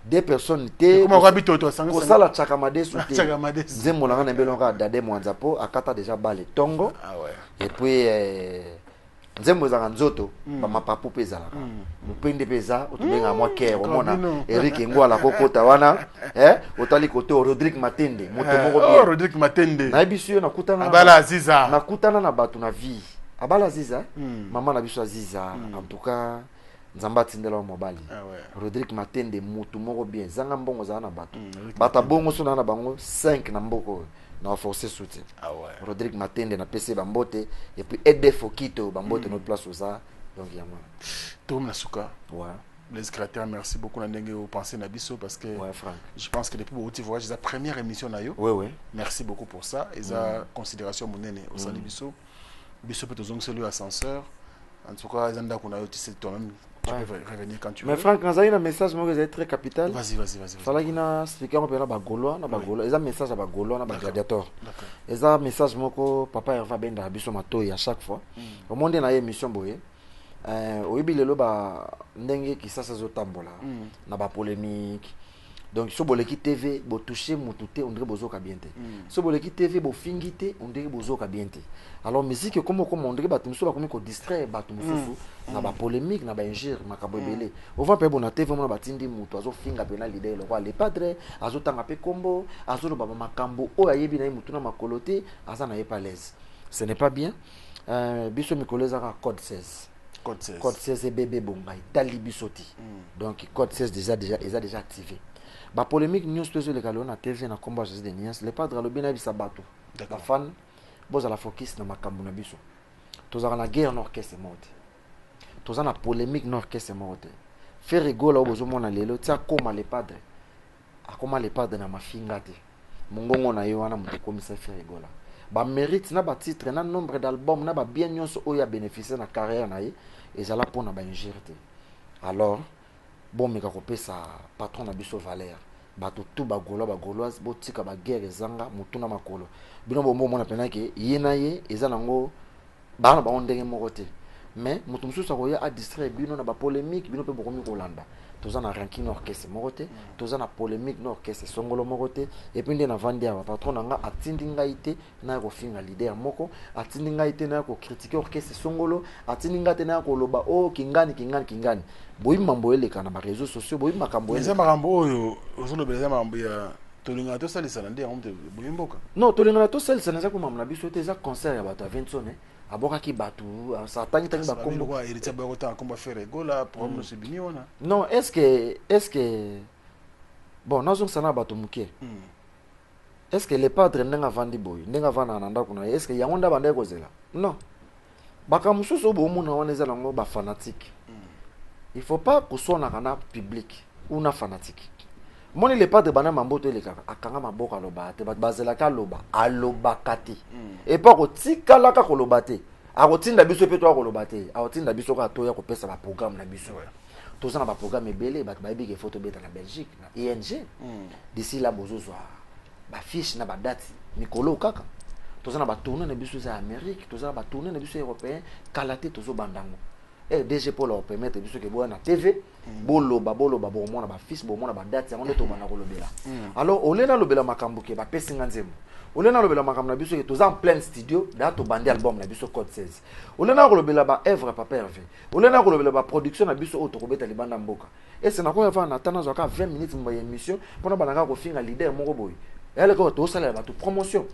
Deux personnes té. Comment ko bitoto sanga. Ko sala chakamade souté. Nzembo nanga na mbelo nanga dade mwanza po akata déjà balé tongo. Ah ouais. Et puis nzembo za nzoto ba mapapu peza la mupende peza otubenga mwa kere omona Eric Ngwala kokota wana otali kote Rodrigue Matende moto moko bien Rodrigue Matende na biso na kutana Abala Aziza na kutana na batu na vie Abala Aziza mama na biso Aziza en tout cas nzamba tindela mobali Rodrigue Matende moto moko bien zanga mbongo za na batu bata bongo so na bango 5 na mboko na forcer soutien. Ah ouais. Rodrigue Matende na PC Bambote et puis Ede Fokito Bambote notre place aux arts donc il y a moi. Tom Nasuka. Ouais. Les créateurs merci beaucoup na ndenge au penser na biso parce que ouais, Franck. Je pense que depuis beaucoup de voyages la première émission na yo. Ouais ouais. Merci beaucoup pour ça et ça considération monene au sein de biso. Biso peut tozong celui ascenseur. En tout cas, Zanda kuna yo tu sais toi-même. Tu peux revenir quand tu veux. Mais Franck, quand il y a un message moi que très capital. Vas-y. Fala gina expliquer on peut na ba gaulois, na ba gaulois. Ils ont message à ba gaulois, na ba gladiateur. D'accord. Ils ont message moko papa Hervé benda biso matoyi à chaque fois. Au monde na émission boye. Oyibi lelo ba ndenge ki sasa zo tambola na ba polémique. Donc so boleki TV bo toucher mututé on dirait bozo ka bien te. So boleki TV bo fingité on dirait bozo ka bien te. Alors musique comme on dirait ba tumso ba comme ko distraire ba tumfufu na ba polémique na ba injure makabo belé. On va pe bona TV mo ba tindi mutu azo finga pe na leader le roi le padre azo tanga pe kombo azo lo ba makambo o ayebi na mutu na makoloté aza na pas l'aise. Ce n'est pas bien. Biso mikoleza ka code 16. Code 16 et bébé bonga tali bisoti. Donc code 16 déjà activé. ba polémique nyonso to ezoleka lelo na TV na combat Jésus de Nias le padre alobi na bisa bato bafan bozala focus na makambo na biso tozala na guerre na orchestre moko te toza na polémique na orchestre moko te faire rigola oyo bozomona lelo ti akoma le padre na mafinga te mongongo na ye wana moto ekomisa faire rigola bamérite na batitre na nombre d'album na babien nyonso oyo abénéficie na carrière na ye ezala mpona baingire te alors bomeka kopesa patron na biso valeur bato tu bagauloise botika baguerre ezanga motu na makolo bino bomona pena ke ye na ye eza nango bana bango ndenge moko te mais moto mosusu akoya adistraire bino na bapolémique bino mpe bokomi kolanda toza na ranking orchestre moko te toza na polémique na orchestre songolo moko te epuis nde na vandi awa patron na nga atindi ngai te naya kofinga leader moko atindi ngai te naya kocritique orchestre songolo atindi ngai te naya koloba o kingani boyi mambo eleka na bareseau sociaux boyi makambo eza makambo oyo ozolobela eza makambo ya tolingana tosalisana nde yango boyi mboka non tolingana tosalisana eza komambo na biso te eza concert ya bato ya vinsone abokaki bato atangitangi bakombo héritier bakotanga kombo faire egola problème osebini wana non est-ce que bon nazongisa na bato moke est-ce que le padre ndenge avandi boye ndenge avanda na ndako na ye est-ce que yango nde abandaki kozela non bakambo mosusu oyo bomona wana eza nango bafanatique il faut pas koswanaka na public ou na fanatique moni le padre bana mamboto elekaka akanga maboko aloba te bato bazelaka alobaka te epa kotikalaka koloba te akotinda biso mpe to akoloba te akotinda biso kaka toya kopesa baprogramme na biso toza na baprogramme ebele bato bayebi ke fo tobeta na Belgique na ING d'ici là bozozwa bafiche na badati mikolo kaka toza na batourne na biso eza Amérique toza na batourne na biso européen kala te tozobandango DG pour leur permettre biso ke boya na TV boloba bomona ba fils bomona ba date yango nde tobana kolobela alors olena lobela makambo ke ba pesinga nzembo olena lobela makambo na biso ke toza en plein studio da to bandi album na biso code 16 olena kolobela ba œuvre papa Hervé olena kolobela ba production na biso auto kobeta libanda mboka et c'est na ko va na tana zoka 20 minutes mba émission pona bananga ko finga leader moko boy elle ko to sala ba to promotion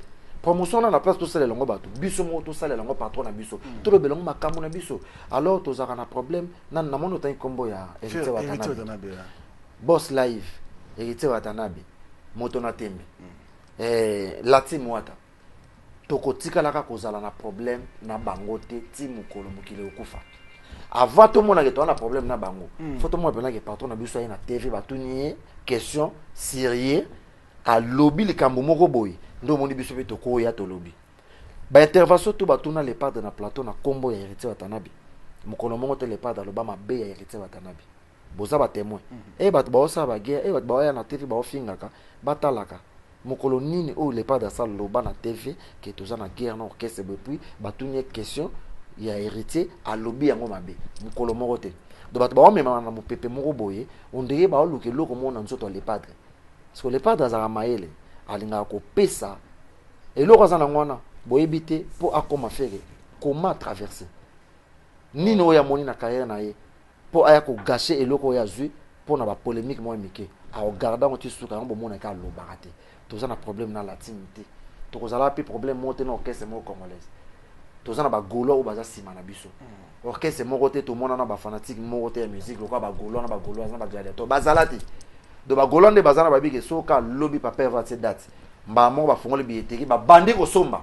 na place to sala longo bato biso mo to sala longo patron na biso to lobela ngo makambo na biso alors to zaka na problème na mono tan kombo ya héritier Watanabe boss live héritier Watanabe moto na tembe lati mwata to kotika laka kozala na problème na bango te ti mukolo mukile okufa avant to mona ke to na problème na bango faut to mona pena ke patron na biso na TV batuni question sérieux a lobby le kambo moko boy ndo moni biso pe to ko ya to lobby ba intervention to batuna le padre na plateau na kombo ya héritier Watanabe mukolo mongo te le padre aloba mabe ya héritier Watanabe boza ba témoin bato ba osa ba guerre bato ba ya na TV ba ofingaka batalaka mukolo nini o le padre sa loba na TV ke toza na guerre na orchestre depuis batuni question ya héritier a lobby yango mabe mukolo mongo te do bato ba omema na mopepe moko boye ondeye ba oluke loko mona nzoto le padre parce que le padre azaka maele alinga ko pesa eloko azana ngwana boyebi te po akoma fere comment traverser nino oya moni na carrière na ye po aya ko gâcher eloko ya zui po na ba polémique mo mike a regarder on tisuka ngo mona ka lobaka te toza na problème na latinité to kozala pe problème monter na orchestre mo congolaise toza na ba golo o baza sima na biso orchestre mo kote to mona na ba fanatique mo kote ya musique lokwa ba golo na ba goloise na ba gladiateur bazala te de ba golande bazana ba bige soka lobby papa va cette date mba mo ba fongole billetterie ba bandi ko somba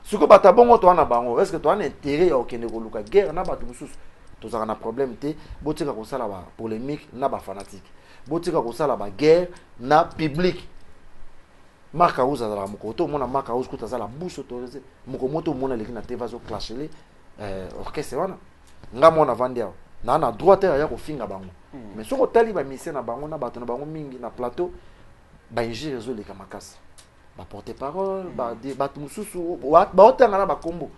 suko bata bongo to ana bango est-ce que to ana intérêt ya okende ko luka guerre na batu mususu to zaka na problème te botika ko sala ba polémique na ba fanatique botika ko sala ba guerre na public marka uza za moko to mona marka uza kuta sala bouche autorisé moko moto mona leki na teva zo clasher orchestre wana nga mona vandia na droit ya ko finga bango mais soko tali ba mission na bango na bato na bango mingi na plateau ba ingé réseau les kamakasi ba porter parole ba mususu ba otanga na ba kombo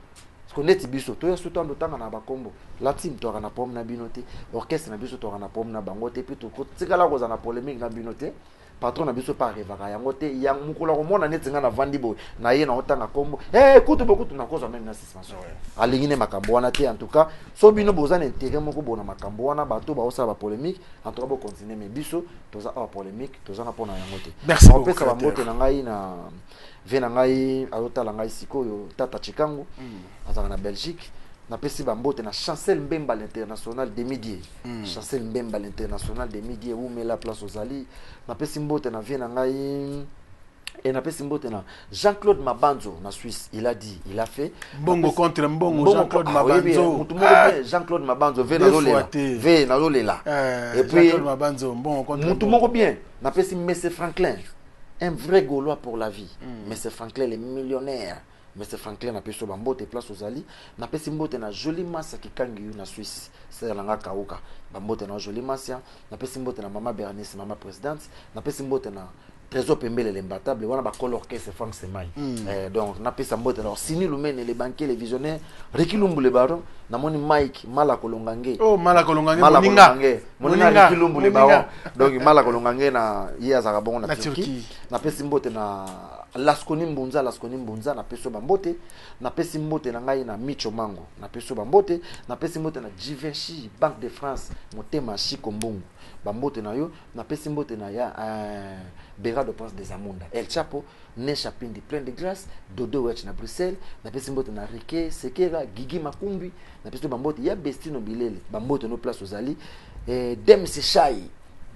parce que neti biso to ya suto ndo tanga na ba kombo la team to na pom na binote orchestre na biso to na pom na bango te puis to tikala ko za na polémique na binote patron na biso pa revaka yango te yang mukula ko mona neti nga na vandi boy na ye na otanga kombo kutu bokutu na koza même na suspension alingine makambo wana te en tout cas so bino bozana intérêt moko bona makambo wana bato ba osala ba polémique en tout cas bo continuer mais biso toza a polémique toza na pona yango te merci beaucoup pesa ba mbote na ngai na ve na ngai azotala ngai sikoyo tata Chikango azaka na Belgique napesi bambote na Chancel Mbemba l'international de midi. Chancel Mbemba l'international de midi où met la place aux ali. Napesi mbote na vie na ngai et napesi mbote na Jean-Claude Mabanzo na Suisse, il a dit, il a fait Mbongo contre Mbongo, Jean-Claude Mabanzo. Jean-Claude Mabanzo ve na lolela. Et puis Jean-Claude Mabanzo Mbongo contre Mbongo bien. Napesi Messe Franklin, un vrai Gaulois pour la vie. Messe Franklin les millionnaires. Messe Franklin na peso bambote place aux ali. Napesi mbote na Jolie Massa qui kangi na Suisse. C'est la Kauka. Bambote na Jolie Massa. Napesi mbote na Mama Bernice, Mama présidente. Napesi mbote na Trésor Pembele l'imbattable, on a pas l'orchestre Franck Semai. Donc, on a payé sa mbote. Alors, Sini Lumene, les banquiers, les visionnaires, Ricky Lumbu le baron, na moni Mike, Malakolongange. Oh, Malakolongange, Moninga, Ricky Lumbu le baron. Donc, Malakolongange na Iya Zarabon na Turquie. Na payé sa mbote na Laskoni Mbunza, na payé sa mbote. Na payé sa mbote na ngai na Micho Mango. Na payé sa mbote. Na payé sa mbote na Givenchy, Banque de France, Motema Chikombungu. Bambote na yo, na payé mbote na ya Béra de Prince des Amunda. El Chapo, Ne Chapindi, plein de grâce, Dodo Wetch na Bruxelles, na pesi mbote na Rike, Sekera, Gigi Makumbi, na pesi bambote, ya Bestino Bilele, bambote no place aux Ali, Dem Sechai,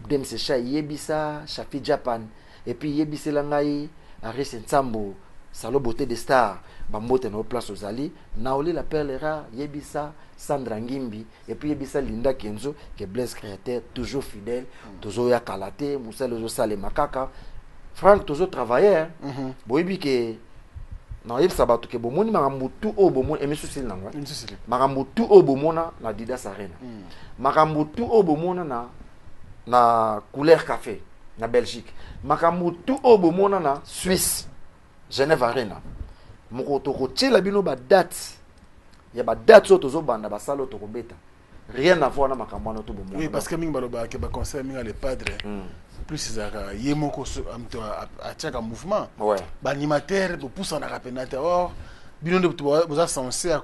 Yebisa, Shafi Japan, et puis Yebise Langai, Aris Nsambo, Salo Beauté des Stars, bambote no place aux Ali, Naoli la Perlera, Yebisa, Sandra Ngimbi, et puis Yebisa Linda Kenzo, qui est Blaise Créateur, toujours fidèle, toujours ya Kalate, Moussa Lozo Sale Makaka, Franck, toujours travailleur, boyebi que, non, il sabato que bomoni marambutu o bomoni, et monsieur Silnanga, marambutu o bomona na Didas Arena, marambutu o bomona na Couleur Café, na Belgique, marambutu o bomona na Suisse, Genève Arena, moko tshela bino ba date. Il y a des dates autour de la salle autour de rien à voir avec Makambo. Oui, parce que Ming Baloba, qui va conseiller les padres, plus il y a un mouvement. L'animateur, pour pousser en arapenateur, or, vous avez censé à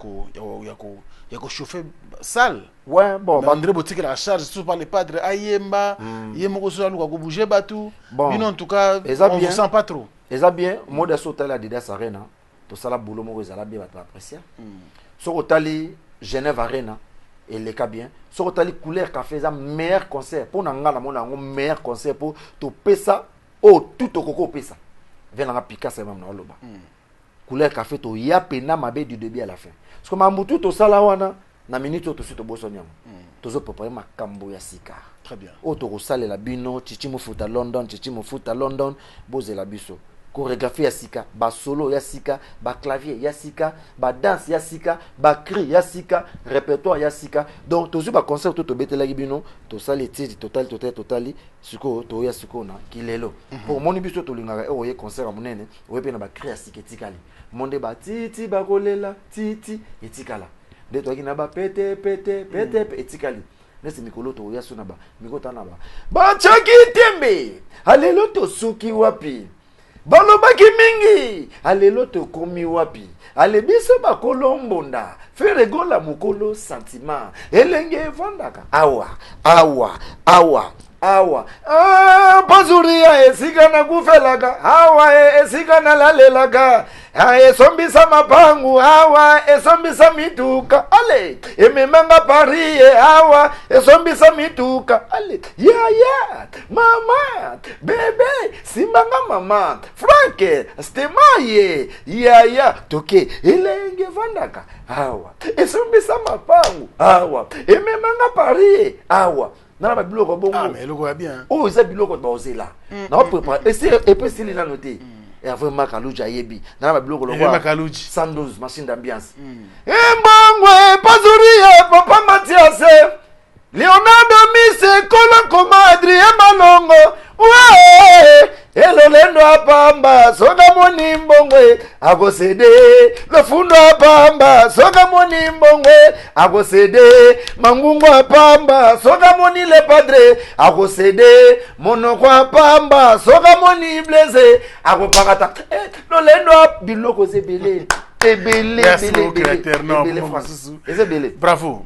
chauffer salle. Ouais, bon. André Botique la charge, surtout par les padres, Ayemba, Yemoko sur la bouger Batou. En tout cas, on ne sent pas trop. Et ça bien, moi, de sauter la Didas Arena, tout ça, la boulot, moi, je bien apprécier. Sur Otali, Genève Arena, et les cas bien. Sur Otali, Couleur Café, c'est un meilleur concert. Pour nous, un meilleur concert pour tout pesa, tout au coco pesa. Venez piquer ça même dans le bas. Couleur Café, tu y a pena ma du début à la fin. Parce que ma moutou, tu ça là, wana, na minute, tu suite au bossonium. Tu as préparé ma cambo ya sika. Très bien. Tu as salé la bino, chichi mo foot à London, bose la biso. Chorégraphie Yassika, ba solo Yassika, ba clavier Yassika, ba danse Yassika, ba cri Yassika, répertoire Yassika. Donc tous ba concert tout bete la gibino, tout ça les titres total suko to ya suko na kilelo. Pour mon biso to linga o ye concert monene, o pe na ba cri Yassika tikali. Monde ba titi ba kolela, titi etikala. De to kina ba pete etikali. Nesi mikolo to ya suna ba, mikota na ba. Ba chaki tembe. Alelo to suki wapi. Balobaki mingi, alelo to komi wapi, ale biso ba kolombonda, feregola mukolo sentiment, elenge vandaka, awa, pazuria esika na kufelaka, esika na lalelaka, esombisa mapangu, esombisa mituka, ale, ememanga Paris, esombisa mituka, ale, ya, mama, bebe, simbanga mama, Frank, stemaye, ya, toke, elenge vandaka, esombisa mapangu, ememanga Paris, Nana ba biloko bongo. Ah mais le gars bien. Oh, ça biloko ba osela. Na prépare. Et puis s'il l'a noté. Et avant Makalouji ayebi. Nana ba biloko lo. Makalouji. 112 machine d'ambiance. Mbangwe pazuria papa Mathias. Leonardo Mise kola koma Adrien Malongo. Ouais. Elolendo apamba soga moni mbongwe agosede le fundo apamba soga moni mbongwe agosede mangungu apamba soga moni le padre agosede monoko apamba soga moni blese agopakata lolendo biloko zebele ebele ebele bravo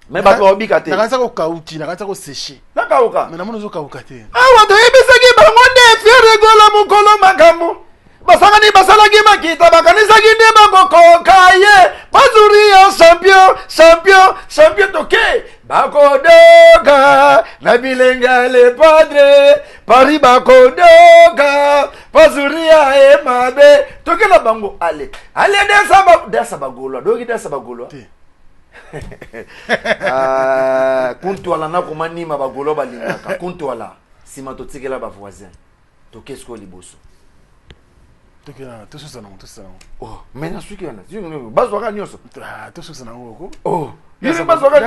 mais ba ko bikate nakanza ko kauti nakanza ko sécher nakauka mais namono zo kaukate awa to ebisaki bango nde fiere gola mukolo makambo basangani basalaki makita bakanisa kinde bakokoka ye bazu Pazuria champion toke. Bakodoga, Nabilenga le padre, Paris Bakodoga, Pazuria e mabe, toke la bango, allez, desa bagolo, dogi desa bagolo. Kuntuala na kumani ma bagolo balingaka, kuntuala, sima totike la ba voisin, toke sko liboso. Toke na, tout ça non. Oh, mais na suki na, bazwaka nyoso. Tout ça non. Oh. Kuntuala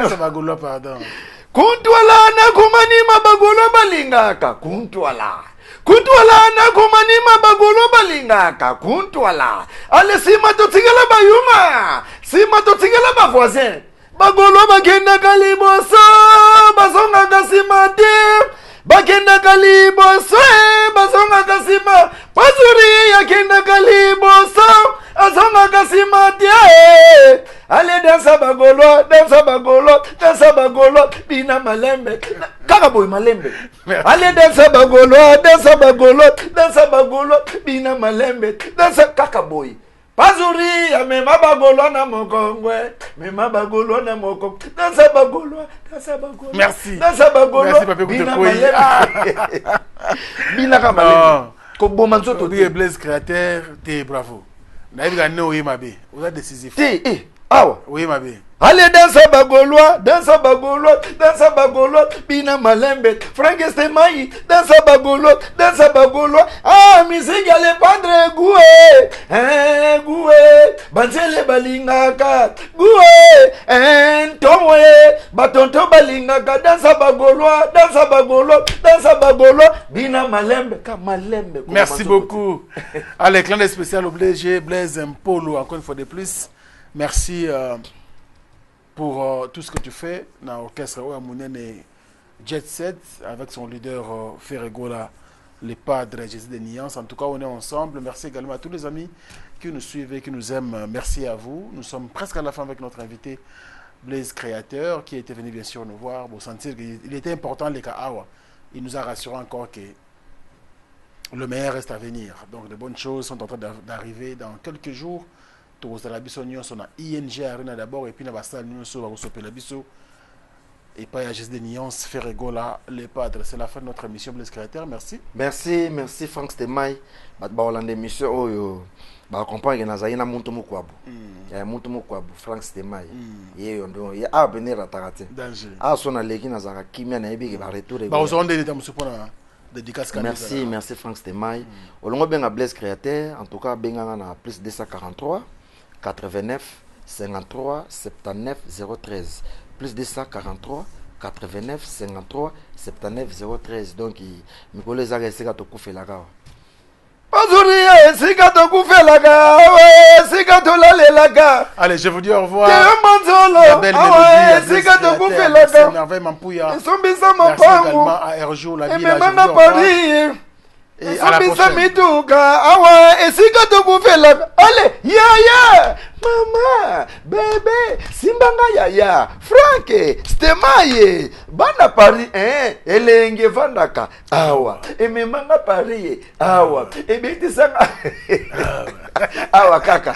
na kumani mabagolo balingaka Kuntuala na kumani mabagolo balingaka Kuntuala ale sima totigela bayuma sima totigela ba voisin bagolo bagenda kaliboso bazonga kasima te bagenda kaliboso bazonga kasima Pazuri yakenda kaliboso azonga kasima te ale dansa bagolo bina malembe kaka boy malembe ale dansa bagolo bina malembe dansa kaka boy Pazuri ya mema bagolo na mokongwe mema bagolo na moko dansa bagolo merci dansa bagolo merci papa bina malembe bina kama malembe ko bomanzo to bien Blaise créateur t'es bravo naïga no mabe oza décisif awa oui mabe allez dansa bagolo bina malembe Frankenstein mai dansa bagolo musique ale padre goué banzele balingaka goué tomwe batonto balingaka dansa bagolo bina malembe ka malembe. Merci beaucoup. Allez, clan spécial obligé Blaise Mpolo encore une fois de plus. Merci pour tout ce que tu fais dans l'orchestre Ouamounene Jet Set avec son leader Ferregola, les padres Jésus de Niance. En tout cas, on est ensemble. Merci également à tous les amis qui nous suivent et qui nous aiment. Merci à vous. Nous sommes presque à la fin avec notre invité Blaise Créateur qui était venu bien sûr nous voir pour sentir qu'il était important les Kahawa. Il nous a rassuré encore que le meilleur reste à venir. Donc de bonnes choses sont en train d'arriver dans quelques jours. La biso nyonso na ING Arena d'abord et puis na basal nyonso ba kosope la biso et pas Jésus de Nuance Ferregola les padres. C'est la fin de notre émission Blaise Créateur. Merci Frank Stemai ba Hollande émission oyo ba accompagner na zaina muntu mukwabu ya muntu mukwabu Frank Stemai yeyo ndo ya abenir atarate danger sona leki na zaka kimia na yebi ba retour ba ozonde de musupona dédicace. Merci Frank Stemai olongo benga Blaise Créateur en tout cas benga na plus 243 89 53 79 013 plus 243 89 53 79 013 donc mikolo ezaka esika tokufelaka Pazuria esika tokufelaka esika tolalelaka. Allez, je vous dis au revoir. La belle mélodie esika tokufelaka merveille Mampouya. Esombisa Merci également à Erjo la ville à Paris. Et à la prochaine. Esika tokufelaka. Allez, ya mama bébé simbanga yaya Frank Stemaye bana Paris elenge vandaka awa ememanga Paris awa ebetisanga awa kaka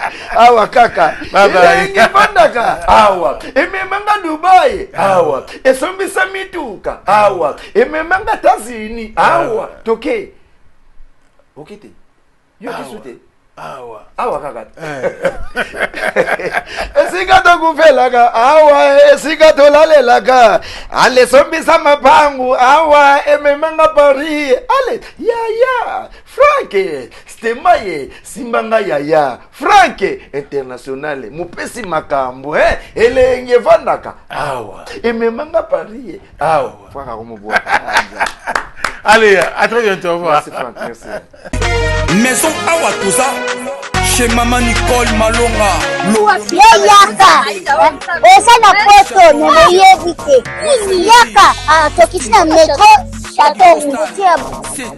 elenge vandaka awa ememanga Dubai awa esombisa mituka awa ememanga Tazini awa toke okite yo kisute awa kaka esika tokufelaka awa esika tolalelaka ale sombisa mapangu awa ememanga Paris ale yaya Frank Stemaye simbanga yaya Frank international mupesi makambo elenge vandaka awa ememanga Paris awa faka kumubwa. Allez, à très bientôt. Au revoir. Merci Franck, merci. Maison Awatusa, chez Maman Nicole Malonga. Yaka, osana poto nemoyebi te. Yaka, tokiti na metro Château Rouge.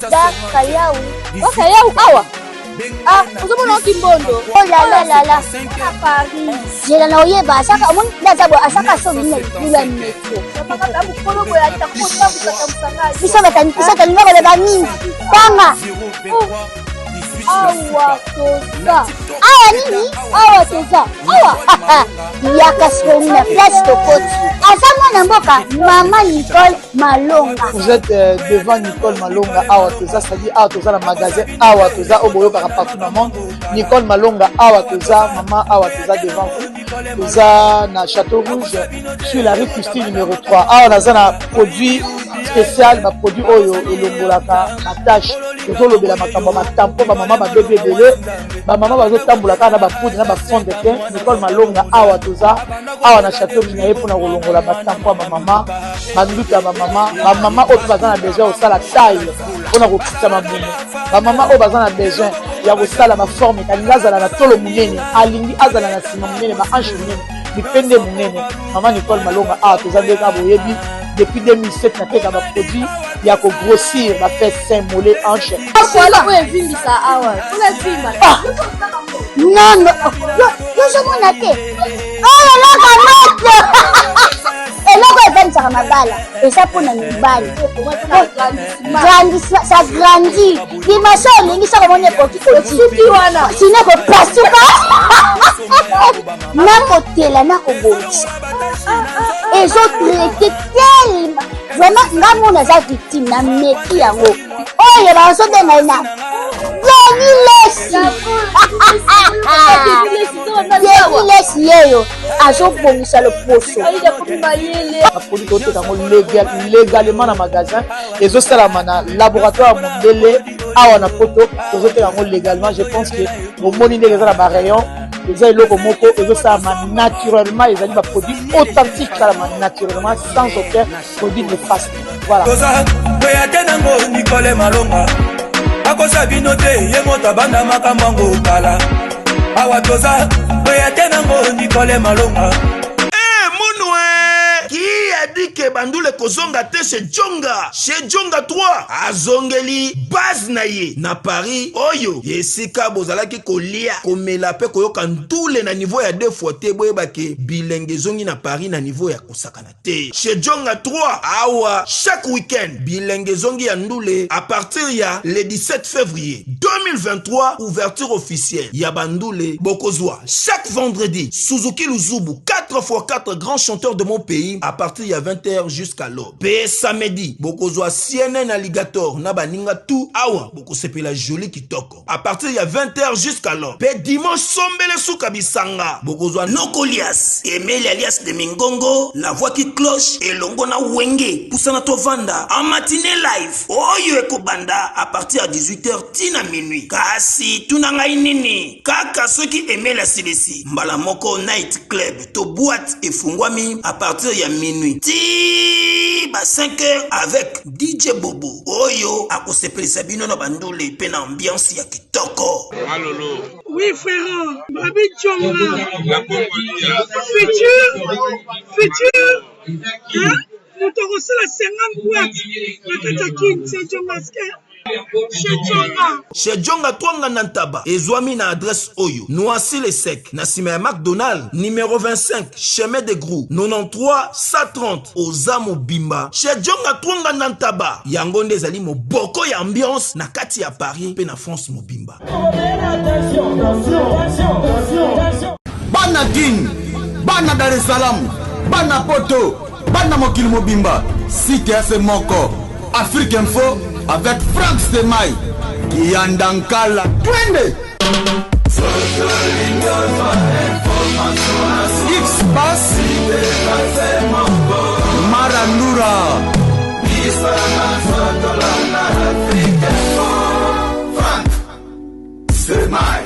Bakayau. Bakayau awa. Uzomona kimbondo. Oh la la la. Paris. Jela na oyeba saka omoni ndazabo asaka so bine bula metro. Bisa batani le bani. Tanga. awa toza awa nini awa toza awa yaka sikoni na place tokoti aza mwana mboka mama Nicole Malonga. Vous êtes devant Nicole Malonga awa toza, c'est-à-dire awa toza na magasin awa toza oboyoka partout dans le monde. Nicole Malonga awa toza, maman awa toza devant vous. Toza na Château Rouge sur la rue Custine numéro 3. Awa naza na produit spécial, ma produit oyo elongolaka na tâche. Tozolobela makambo matampo ba mama ba bébé belé, ba mama bazotambolaka na ba poudre na ba fond de teint. Nicole Malonga awa toza awa na Château Rouge na ye pona kolongola matampo ba mama, banduka ba mama oyo baza na besoin osala taille pona kokisa mabumu. Ba mama oyo baza na besoin ya kosala ma forme kalinga azala na tolo munene, alingi azala na sima munene, ba hanche munene, bipende munene. Mama Nicole Malonga awa toza ndeka boyebi depuis 2007 na teka ba produit ya ko grossir ba fait sein mollet hanche. Voilà où est vindi ça awa. Tula bima. Non non. Yo je m'en atte. Oh là là eloko evanisaka mabala eza mpona mibali ça grandit limaso olingi soko moni ekoki kosuki wana sino kopasuka nakotela nakobongisa ezotraite telema vraiment nga mona eza victime na meki yango oyo bazobenga ena Lesi yeyo azobongisa loposo apoli toteka yango légalement na magasin ezosalama na laboratoire mondele awa na poto tozoteka yango légalement. Je pense que omoni ndenge eza na barayon eza eloko moko ezosalama naturellement, ezali baproduit authentique salama naturellement sans aucun produit néfaste. Voilà. Nicole Malonga akosa bino te ye moto abanda makambo yango tala awa toza oya te nango Nicole Malonga. Qui a dit que Bandoule kozonga te chez Djonga 3 azongeli base na ye na Paris oyo yesika bozalaki kolia komela pe koyoka ntule na niveau ya 2 fois te boyeba ke bilenge zongi na Paris na niveau ya kosakana te. Chez Djonga 3 awa chaque week-end bilenge zongi ya ndule à partir ya le 17 février 2023 ouverture officielle ya Bandoule bokozwa chaque vendredi Suzuki Luzubu 4x4 grands chanteurs de mon pays à partir ya 20h jusqu'à l'aube. Pe samedi bokozwa CNN Alligator na baninga tout awa bokosepela joli kitoko à partir ya 20h jusqu'à l'aube. Pe dimanche sombele suka bisanga bokozwa Nokolias Emile alias de Mingongo, la voix qui cloche et longo na wenge pusana tovanda en matinée live oyo ekobanda à partir à 18h tina minuit. Kasi tunanga inini kaka soki Emile asilesi mbala moko night club to boîte efungwami à partir ya minuit ti ba 5h avec DJ Bobo oyo akosepelisa bino na Bandoule pe na ambiance ya kitoko. Alolo. Oui frère, Babi Djonga. La Congolia. Futur. Hein? Nous t'aurons la 50 boîtes. La Katakine, c'est Djonga. Chez Djonga Twanga Nantaba ezwami na adresse oyo Noisy le Sec na sima ya McDonald numéro 25 chemin de Grou 93 130 Ozamo Bimba. Chez Djonga Twanga Nantaba yango nde ezali moboko ya ambiance na kati ya Paris pe na France mobimba. Bana King, bana Dar es Salaam, bana Poto, bana mokili mobimba. CTF Moko, Afrique Info avec Frank Stemai, Kiandankala, twende X-Bass, Marandura, Frank Stemai.